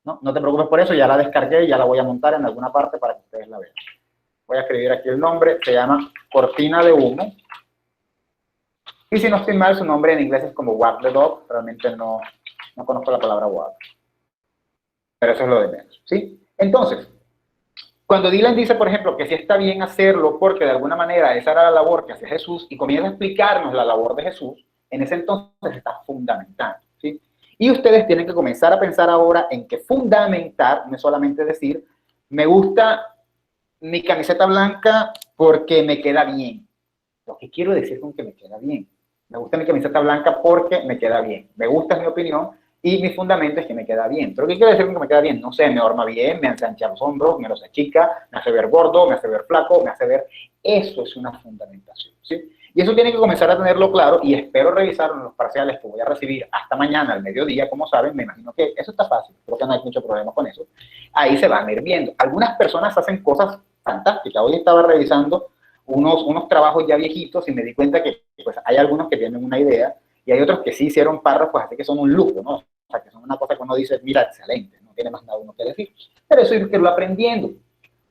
No te preocupes por eso, ya la descargué y ya la voy a montar en alguna parte para que ustedes la vean. Voy a escribir aquí el nombre, se llama Cortina de Humo. Y si no estoy mal, su nombre en inglés es como Walk the Dog, realmente no conozco la palabra walk. Pero eso es lo de menos, ¿sí? Entonces, cuando Dylan dice, por ejemplo, que sí está bien hacerlo porque de alguna manera esa era la labor que hacía Jesús y comienza a explicarnos la labor de Jesús, en ese entonces está fundamentando, ¿sí? Y ustedes tienen que comenzar a pensar ahora en que fundamentar no es solamente decir, me gusta mi camiseta blanca porque me queda bien. Lo que quiero decir con que me queda bien. Me gusta mi camiseta blanca porque me queda bien. Me gusta mi opinión y mi fundamento es que me queda bien. Pero ¿qué quiero decir con que me queda bien? No sé, me horma bien, me ensancha los hombros, me los achica, me hace ver gordo, me hace ver flaco, me hace ver... Eso es una fundamentación, ¿sí? Y eso tiene que comenzar a tenerlo claro y espero revisarlo en los parciales que voy a recibir hasta mañana al mediodía, como saben, me imagino que eso está fácil, creo que no hay mucho problema con eso. Ahí se van a ir viendo. Algunas personas hacen cosas fantásticas. Hoy estaba revisando unos trabajos ya viejitos y me di cuenta que pues, hay algunos que tienen una idea y hay otros que sí hicieron párrafos, así que son un lujo, ¿no? O sea, que son una cosa que uno dice, mira, excelente, no tiene más nada uno que decir. Pero eso hay que irlo aprendiendo.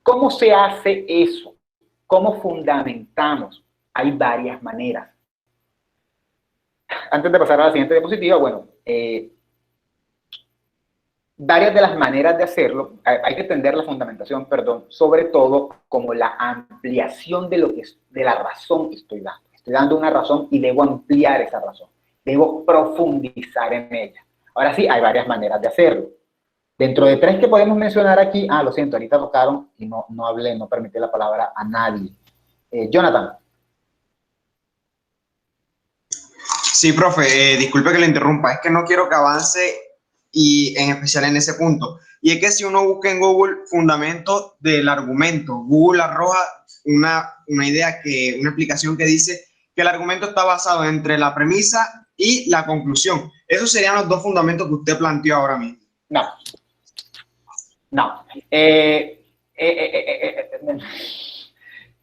¿Cómo se hace eso? ¿Cómo fundamentamos? Hay varias maneras. Antes de pasar a la siguiente diapositiva, bueno, varias de las maneras de hacerlo, hay que entender la fundamentación, perdón, sobre todo como la ampliación de lo que es, de la razón que estoy dando. Estoy dando una razón y debo ampliar esa razón. Debo profundizar en ella. Ahora sí, hay varias maneras de hacerlo. Dentro de 3 que podemos mencionar aquí, lo siento, ahorita tocaron y no hablé, no permití la palabra a nadie. Jonathan. Sí, profe, disculpe que le interrumpa, es que no quiero que avance y en especial en ese punto. Y es que si uno busca en Google fundamentos del argumento, Google arroja una idea, una explicación que dice que el argumento está basado entre la premisa y la conclusión. Esos serían los 2 fundamentos que usted planteó ahora mismo. No.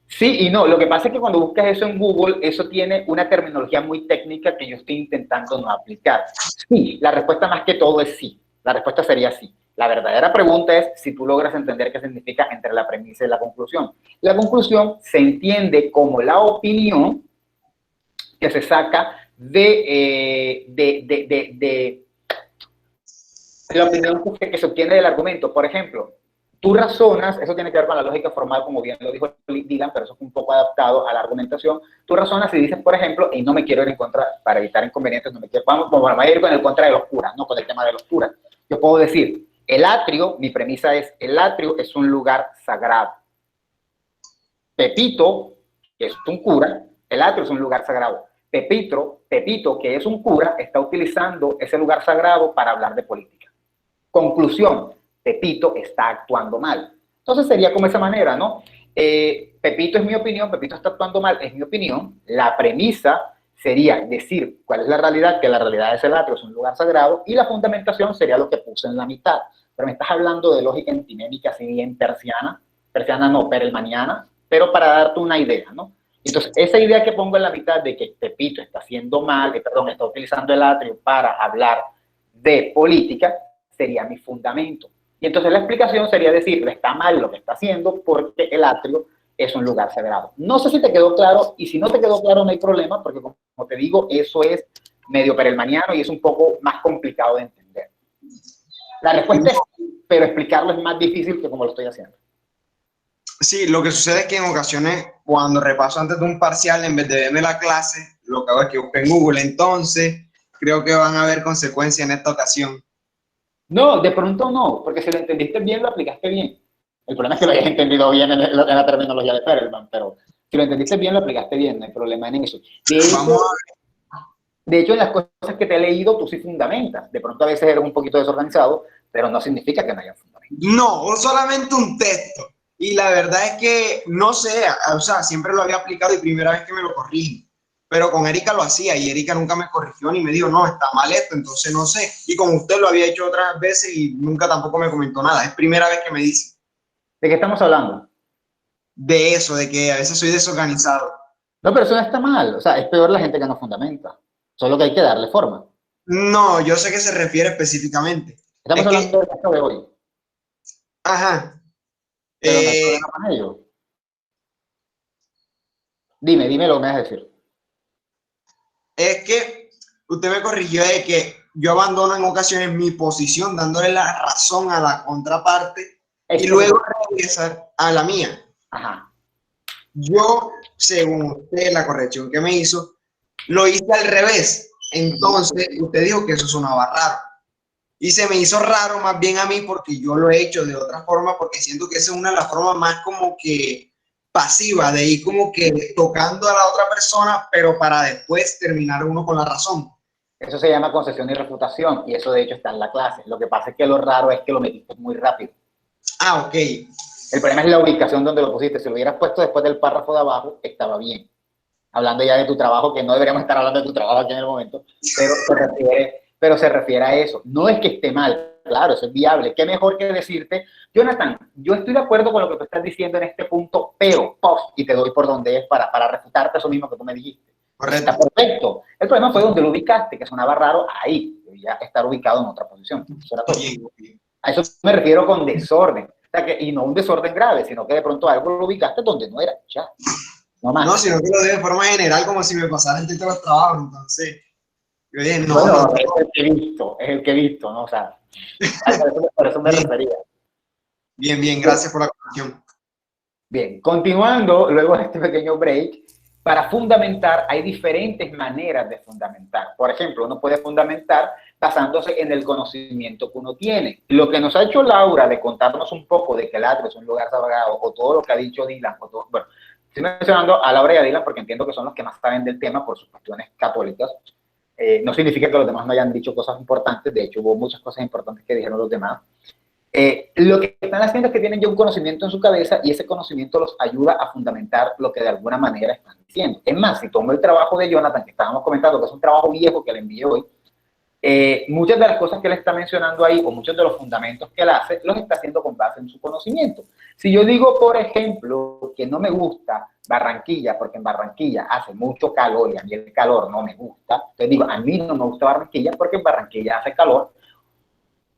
Sí y no. Lo que pasa es que cuando buscas eso en Google, eso tiene una terminología muy técnica que yo estoy intentando no aplicar. Sí, la respuesta más que todo es sí. La respuesta sería sí. La verdadera pregunta es si tú logras entender qué significa entre la premisa y la conclusión. La conclusión se entiende como la opinión que se saca de la opinión que se obtiene del argumento. Por ejemplo, tú razonas, eso tiene que ver con la lógica formal, como bien lo dijo Dylan, pero eso es un poco adaptado a la argumentación. Tú razonas y dices, por ejemplo, y no me quiero ir en contra, para evitar inconvenientes, vamos a ir con el contra de los curas, no con el tema de los curas. Yo puedo decir, el atrio, mi premisa es, el atrio es un lugar sagrado. Pepito, que es un cura, el atrio es un lugar sagrado. Pepito, que es un cura, está utilizando ese lugar sagrado para hablar de política. Conclusión, Pepito está actuando mal. Entonces sería como esa manera, ¿no? Pepito es mi opinión, Pepito está actuando mal, es mi opinión. La premisa sería decir cuál es la realidad, que la realidad es el atrio, es un lugar sagrado, y la fundamentación sería lo que puse en la mitad. Pero me estás hablando de lógica antinémica, así bien persiana no, perelmaniana, pero para darte una idea, ¿no? Entonces, esa idea que pongo en la mitad de que Pepito está haciendo mal, está utilizando el atrio para hablar de política, sería mi fundamento. Y entonces la explicación sería decir, está mal lo que está haciendo porque el atrio es un lugar sagrado. No sé si te quedó claro, y si no te quedó claro no hay problema, porque como te digo, eso es medio perelmaniano y es un poco más complicado de entender. La respuesta es sí, pero explicarlo es más difícil que como lo estoy haciendo. Sí, lo que sucede es que en ocasiones, cuando repaso antes de un parcial, en vez de verme la clase, lo que hago es que busco en Google. Entonces, creo que van a haber consecuencias en esta ocasión. No, de pronto no, porque si lo entendiste bien, lo aplicaste bien. El problema es que lo hayas entendido bien en la terminología de Perelman, pero si lo entendiste bien, lo aplicaste bien, no hay problema en eso. De hecho, en las cosas que te he leído, tú sí fundamentas. De pronto a veces eres un poquito desorganizado, pero no significa que no haya fundamento. No, solamente un texto. Y la verdad es que, no sé, o sea, siempre lo había aplicado y primera vez que me lo corrigen. Pero con Erika lo hacía y Erika nunca me corrigió ni me dijo, no, está mal esto, entonces no sé. Y como usted lo había hecho otras veces y nunca tampoco me comentó nada. Es primera vez que me dice. ¿De qué estamos hablando? De eso, de que a veces soy desorganizado. No, pero eso no está mal. O sea, es peor la gente que no fundamenta. Solo que hay que darle forma. No, yo sé a qué se refiere específicamente. Estamos hablando del caso de hoy. Ajá. Pero no hay problema con ello. Dime lo que me vas a decir. Es que usted me corrigió de que yo abandono en ocasiones mi posición dándole la razón a la contraparte y luego regresar a la mía. Ajá. Yo, según usted, la corrección que me hizo, lo hice al revés. Entonces, usted dijo que eso sonaba raro. Y se me hizo raro más bien a mí porque yo lo he hecho de otra forma, porque siento que esa es una de las formas más como que pasiva, de ir como que tocando a la otra persona, pero para después terminar uno con la razón. Eso se llama concesión y refutación, y eso de hecho está en la clase. Lo que pasa es que lo raro es que lo metiste muy rápido. Ah, ok. El problema es la ubicación donde lo pusiste. Si lo hubieras puesto después del párrafo de abajo, estaba bien. Hablando ya de tu trabajo, que no deberíamos estar hablando de tu trabajo aquí en el momento, pero se refiere a eso. No es que esté mal, claro, eso es viable. ¿Qué mejor que decirte, Jonathan, yo estoy de acuerdo con lo que tú estás diciendo en este punto, pero, puff, y te doy por donde es para refutarte eso mismo que tú me dijiste. Correcto. Está perfecto. El problema fue donde lo ubicaste, que sonaba raro ahí, ya estar ubicado en otra posición. Eso era todo. A eso me refiero con desorden. O sea, y no un desorden grave, sino que de pronto algo lo ubicaste donde no era. Ya. No más. No, sino que lo de forma general, como si me pasara en todos los trabajos. Entonces, yo dije, no, bueno, no. es el que he visto, ¿no? O sea, por eso me refería. Bien, gracias por la corrección. Bien, continuando luego de este pequeño break, para fundamentar hay diferentes maneras de fundamentar. Por ejemplo, uno puede fundamentar basándose en el conocimiento que uno tiene. Lo que nos ha hecho Laura de contarnos un poco de que el atrio es un lugar sagrado, o todo lo que ha dicho Dylan, o todo, bueno, estoy mencionando a Laura y a Dylan porque entiendo que son los que más saben del tema por sus cuestiones católicas. No significa que los demás no hayan dicho cosas importantes, de hecho hubo muchas cosas importantes que dijeron los demás. Lo que están haciendo es que tienen ya un conocimiento en su cabeza y ese conocimiento los ayuda a fundamentar lo que de alguna manera están diciendo. Es más, si tomo el trabajo de Jonathan, que estábamos comentando, que es un trabajo viejo que le envié hoy, muchas de las cosas que él está mencionando ahí, o muchos de los fundamentos que él hace, los está haciendo con base en su conocimiento. Si yo digo, por ejemplo, que no me gusta Barranquilla, porque en Barranquilla hace mucho calor y a mí el calor no me gusta, entonces digo, a mí no me gusta Barranquilla porque en Barranquilla hace calor,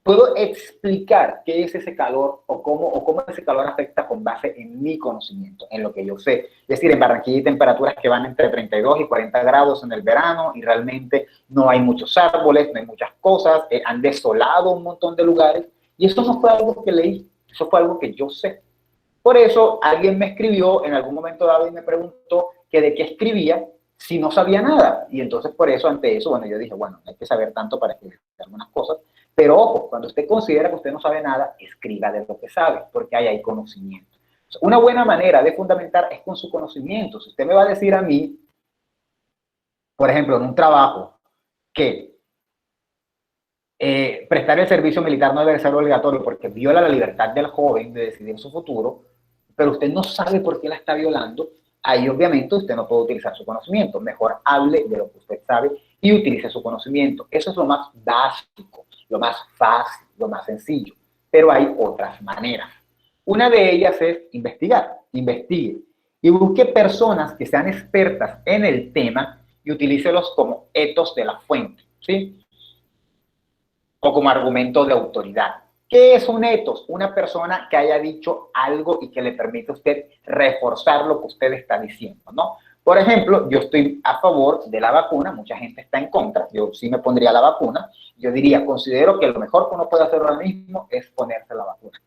puedo explicar qué es ese calor o cómo ese calor afecta con base en mi conocimiento, en lo que yo sé. Es decir, en Barranquilla hay temperaturas que van entre 32 y 40 grados en el verano y realmente no hay muchos árboles, no hay muchas cosas, han desolado un montón de lugares y eso no fue algo que leí, eso fue algo que yo sé. Por eso alguien me escribió en algún momento dado y me preguntó que de qué escribía si no sabía nada. Y entonces por eso, ante eso, bueno, yo dije, bueno, no hay que saber tanto para escribir algunas cosas. Pero ojo, cuando usted considera que usted no sabe nada, escriba de lo que sabe, porque ahí hay conocimiento. Una buena manera de fundamentar es con su conocimiento. Si usted me va a decir a mí, por ejemplo, en un trabajo, que prestar el servicio militar no debe ser obligatorio porque viola la libertad del joven de decidir su futuro, pero usted no sabe por qué la está violando, ahí obviamente usted no puede utilizar su conocimiento. Mejor hable de lo que usted sabe y utilice su conocimiento. Eso es lo más básico, lo más fácil, lo más sencillo. Pero hay otras maneras. Una de ellas es investigar. Investigue y busque personas que sean expertas en el tema y utilícelos como etos de la fuente, ¿sí? O como argumento de autoridad. ¿Qué es un etos? Una persona que haya dicho algo y que le permite a usted reforzar lo que usted está diciendo, ¿no? Por ejemplo, yo estoy a favor de la vacuna, mucha gente está en contra, yo sí me pondría la vacuna, yo diría, considero que lo mejor que uno puede hacer ahora mismo es ponerse la vacuna.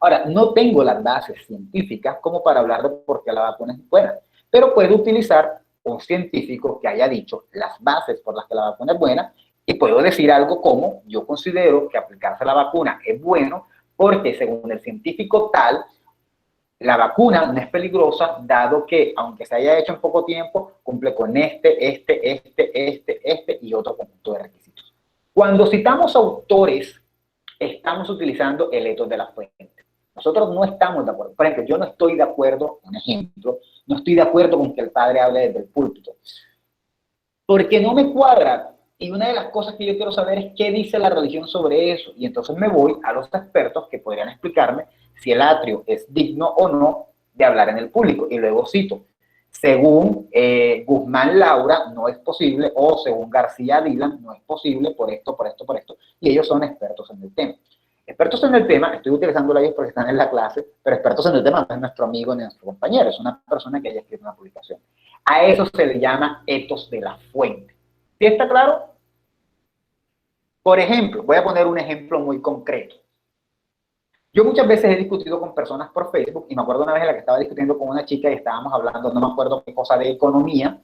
Ahora, no tengo las bases científicas como para hablar de por qué la vacuna es buena, pero puedo utilizar un científico que haya dicho las bases por las que la vacuna es buena y puedo decir algo como, yo considero que aplicarse la vacuna es bueno porque según el científico tal, la vacuna no es peligrosa, dado que, aunque se haya hecho en poco tiempo, cumple con este y otro conjunto de requisitos. Cuando citamos autores, estamos utilizando el etos de la fuente. Nosotros no estamos de acuerdo. Por ejemplo, yo no estoy de acuerdo, un ejemplo, no estoy de acuerdo con que el padre hable desde el púlpito. Porque no me cuadra. Y una de las cosas que yo quiero saber es qué dice la religión sobre eso. Y entonces me voy a los expertos que podrían explicarme si el atrio es digno o no de hablar en el público. Y luego cito, según Guzmán Laura no es posible, o según García Dylan no es posible por esto, por esto, por esto. Y ellos son expertos en el tema. Expertos en el tema, estoy utilizando ellos porque están en la clase, pero expertos en el tema no es nuestro amigo ni nuestro compañero, es una persona que haya escrito una publicación. A eso se le llama etos de la fuente. ¿Sí está claro? Por ejemplo, voy a poner un ejemplo muy concreto. Yo muchas veces he discutido con personas por Facebook, y me acuerdo una vez en la que estaba discutiendo con una chica y estábamos hablando, no me acuerdo qué cosa de economía,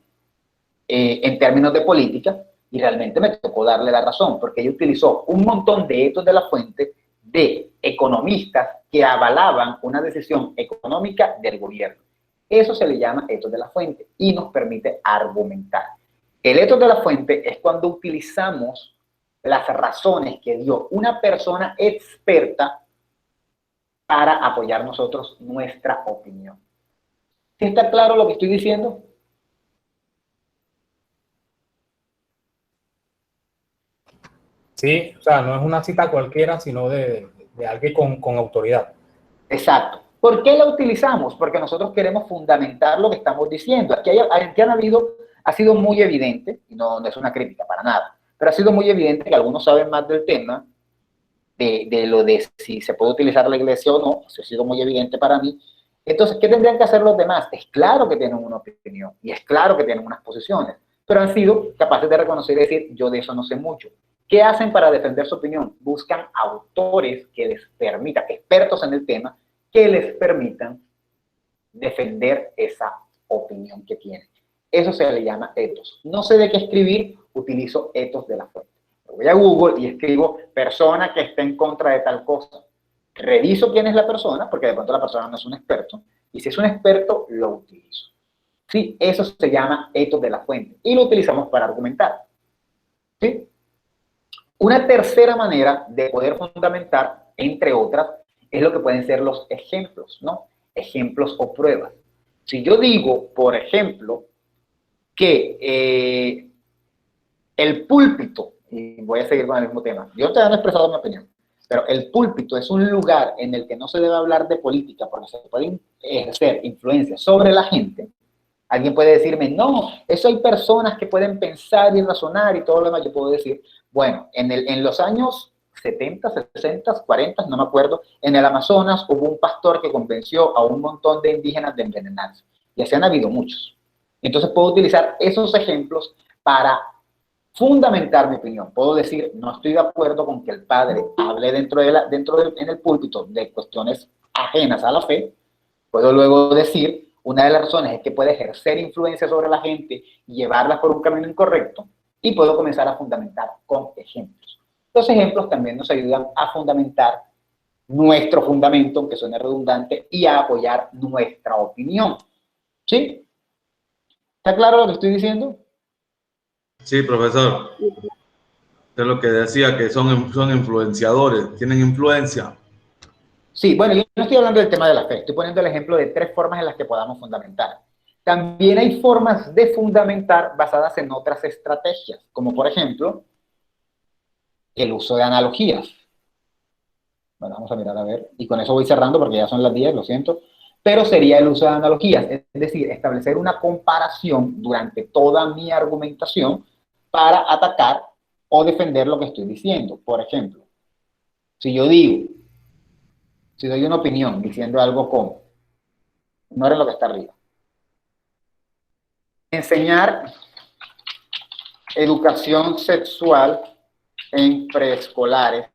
en términos de política, y realmente me tocó darle la razón, porque ella utilizó un montón de etos de la fuente de economistas que avalaban una decisión económica del gobierno. Eso se le llama etos de la fuente y nos permite argumentar. El etos de la fuente es cuando utilizamos las razones que dio una persona experta para apoyar nosotros nuestra opinión. ¿Sí está claro lo que estoy diciendo? Sí, o sea, no es una cita cualquiera, sino de alguien con autoridad. Exacto. ¿Por qué la utilizamos? Porque nosotros queremos fundamentar lo que estamos diciendo. Aquí ha sido muy evidente, y no es una crítica para nada, pero ha sido muy evidente que algunos saben más del tema, de lo de si se puede utilizar la iglesia o no. Eso ha sido muy evidente para mí. Entonces, ¿qué tendrían que hacer los demás? Es claro que tienen una opinión y es claro que tienen unas posiciones, pero han sido capaces de reconocer y decir, yo de eso no sé mucho. ¿Qué hacen para defender su opinión? Buscan autores que les permitan, expertos en el tema, que les permitan defender esa opinión que tienen. Eso se le llama etos. No sé de qué escribir, utilizo etos de la fuente. Voy a Google y escribo persona que esté en contra de tal cosa. Reviso quién es la persona, porque de pronto la persona no es un experto, y si es un experto, lo utilizo. Sí, eso se llama etos de la fuente, y lo utilizamos para argumentar. ¿Sí? Una tercera manera de poder fundamentar, entre otras, es lo que pueden ser los ejemplos, ¿no? Ejemplos o pruebas. Si yo digo, por ejemplo, que el púlpito, y voy a seguir con el mismo tema, yo te he expresado mi opinión, pero el púlpito es un lugar en el que no se debe hablar de política porque se puede ejercer influencia sobre la gente. Alguien puede decirme, no, eso hay personas que pueden pensar y razonar y todo lo demás. Yo puedo decir, bueno, en los años 70, 60, 40, no me acuerdo, en el Amazonas hubo un pastor que convenció a un montón de indígenas de envenenarse. Y así han habido muchos. Entonces puedo utilizar esos ejemplos para fundamentar mi opinión. Puedo decir, no estoy de acuerdo con que el padre hable en el púlpito de cuestiones ajenas a la fe. Puedo luego decir, una de las razones es que puede ejercer influencia sobre la gente y llevarlas por un camino incorrecto, y puedo comenzar a fundamentar con ejemplos. Los ejemplos también nos ayudan a fundamentar nuestro fundamento, aunque suene redundante, y a apoyar nuestra opinión. ¿Sí? ¿Está claro lo que estoy diciendo? Sí, profesor. Es lo que decía, que son influenciadores, tienen influencia. Sí, bueno, yo no estoy hablando del tema de la fe, estoy poniendo el ejemplo de 3 formas en las que podamos fundamentar. También hay formas de fundamentar basadas en otras estrategias, como por ejemplo, el uso de analogías. Bueno, vamos a mirar a ver, y con eso voy cerrando porque ya son las 10, lo siento, pero sería el uso de analogías, es decir, establecer una comparación durante toda mi argumentación para atacar o defender lo que estoy diciendo. Por ejemplo, si doy una opinión diciendo algo como, ignoren lo que está arriba, enseñar educación sexual en preescolares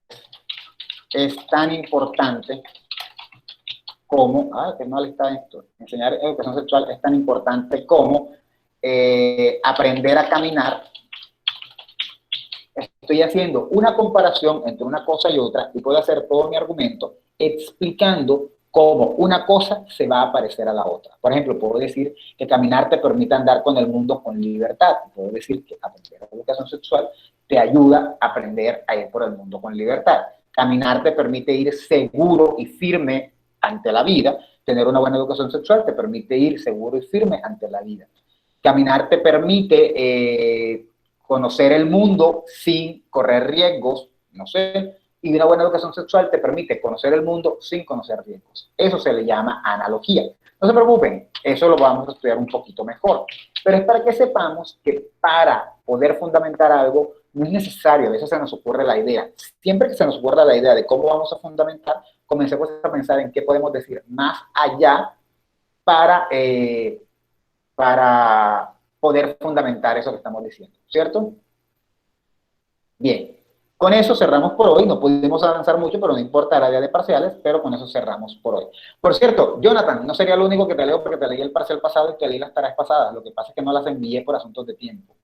es tan importante como, qué mal está esto, enseñar educación sexual es tan importante como aprender a caminar. Estoy haciendo una comparación entre una cosa y otra y puedo hacer todo mi argumento explicando cómo una cosa se va a parecer a la otra. Por ejemplo, puedo decir que caminar te permite andar con el mundo con libertad. Puedo decir que aprender educación sexual te ayuda a aprender a ir por el mundo con libertad. Caminar te permite ir seguro y firme ante la vida. Tener una buena educación sexual te permite ir seguro y firme ante la vida. Caminar te permite conocer el mundo sin correr riesgos, no sé, y una buena educación sexual te permite conocer el mundo sin conocer riesgos. Eso se le llama analogía. No se preocupen, eso lo vamos a estudiar un poquito mejor, pero es para que sepamos que para poder fundamentar algo no es necesario, a veces se nos ocurre la idea. Siempre que se nos ocurra la idea de cómo vamos a fundamentar, comencemos a pensar en qué podemos decir más allá para poder fundamentar eso que estamos diciendo, ¿cierto? Bien, con eso cerramos por hoy. No pudimos avanzar mucho, pero no importa el área de parciales, pero con eso cerramos por hoy. Por cierto, Jonathan, no sería lo único que te leo porque te leí el parcial pasado y te leí las tareas pasadas. Lo que pasa es que no las envié por asuntos de tiempo.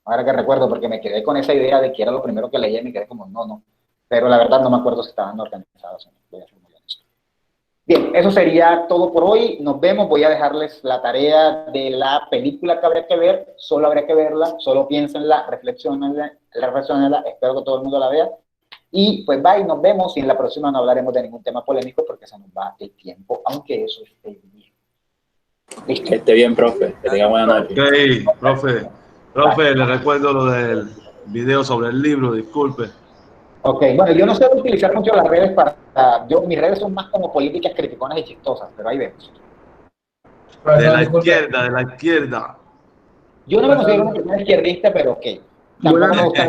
Ahora que recuerdo, porque me quedé con esa idea de que era lo primero que leía y me quedé como, no. Pero la verdad no me acuerdo si estaban organizadas o no. Voy a ser muy honesto. Bien, eso sería todo por hoy. Nos vemos. Voy a dejarles la tarea de la película que habría que ver. Solo habría que verla. Solo piénsenla, reflexionenla. Espero que todo el mundo la vea. Y pues bye, nos vemos. Y en la próxima no hablaremos de ningún tema polémico porque se nos va el tiempo, aunque eso esté bien. ¿Listo? Que esté bien, profe. Que tenga buena noche. Ok, profe, le recuerdo lo del video sobre el libro, disculpe. Ok, bueno, yo no sé utilizar mucho las redes mis redes son más como políticas criticonas y chistosas, pero ahí vemos. De la izquierda, de la izquierda. Yo no me considero una persona izquierdista, pero ok. Tampoco me gusta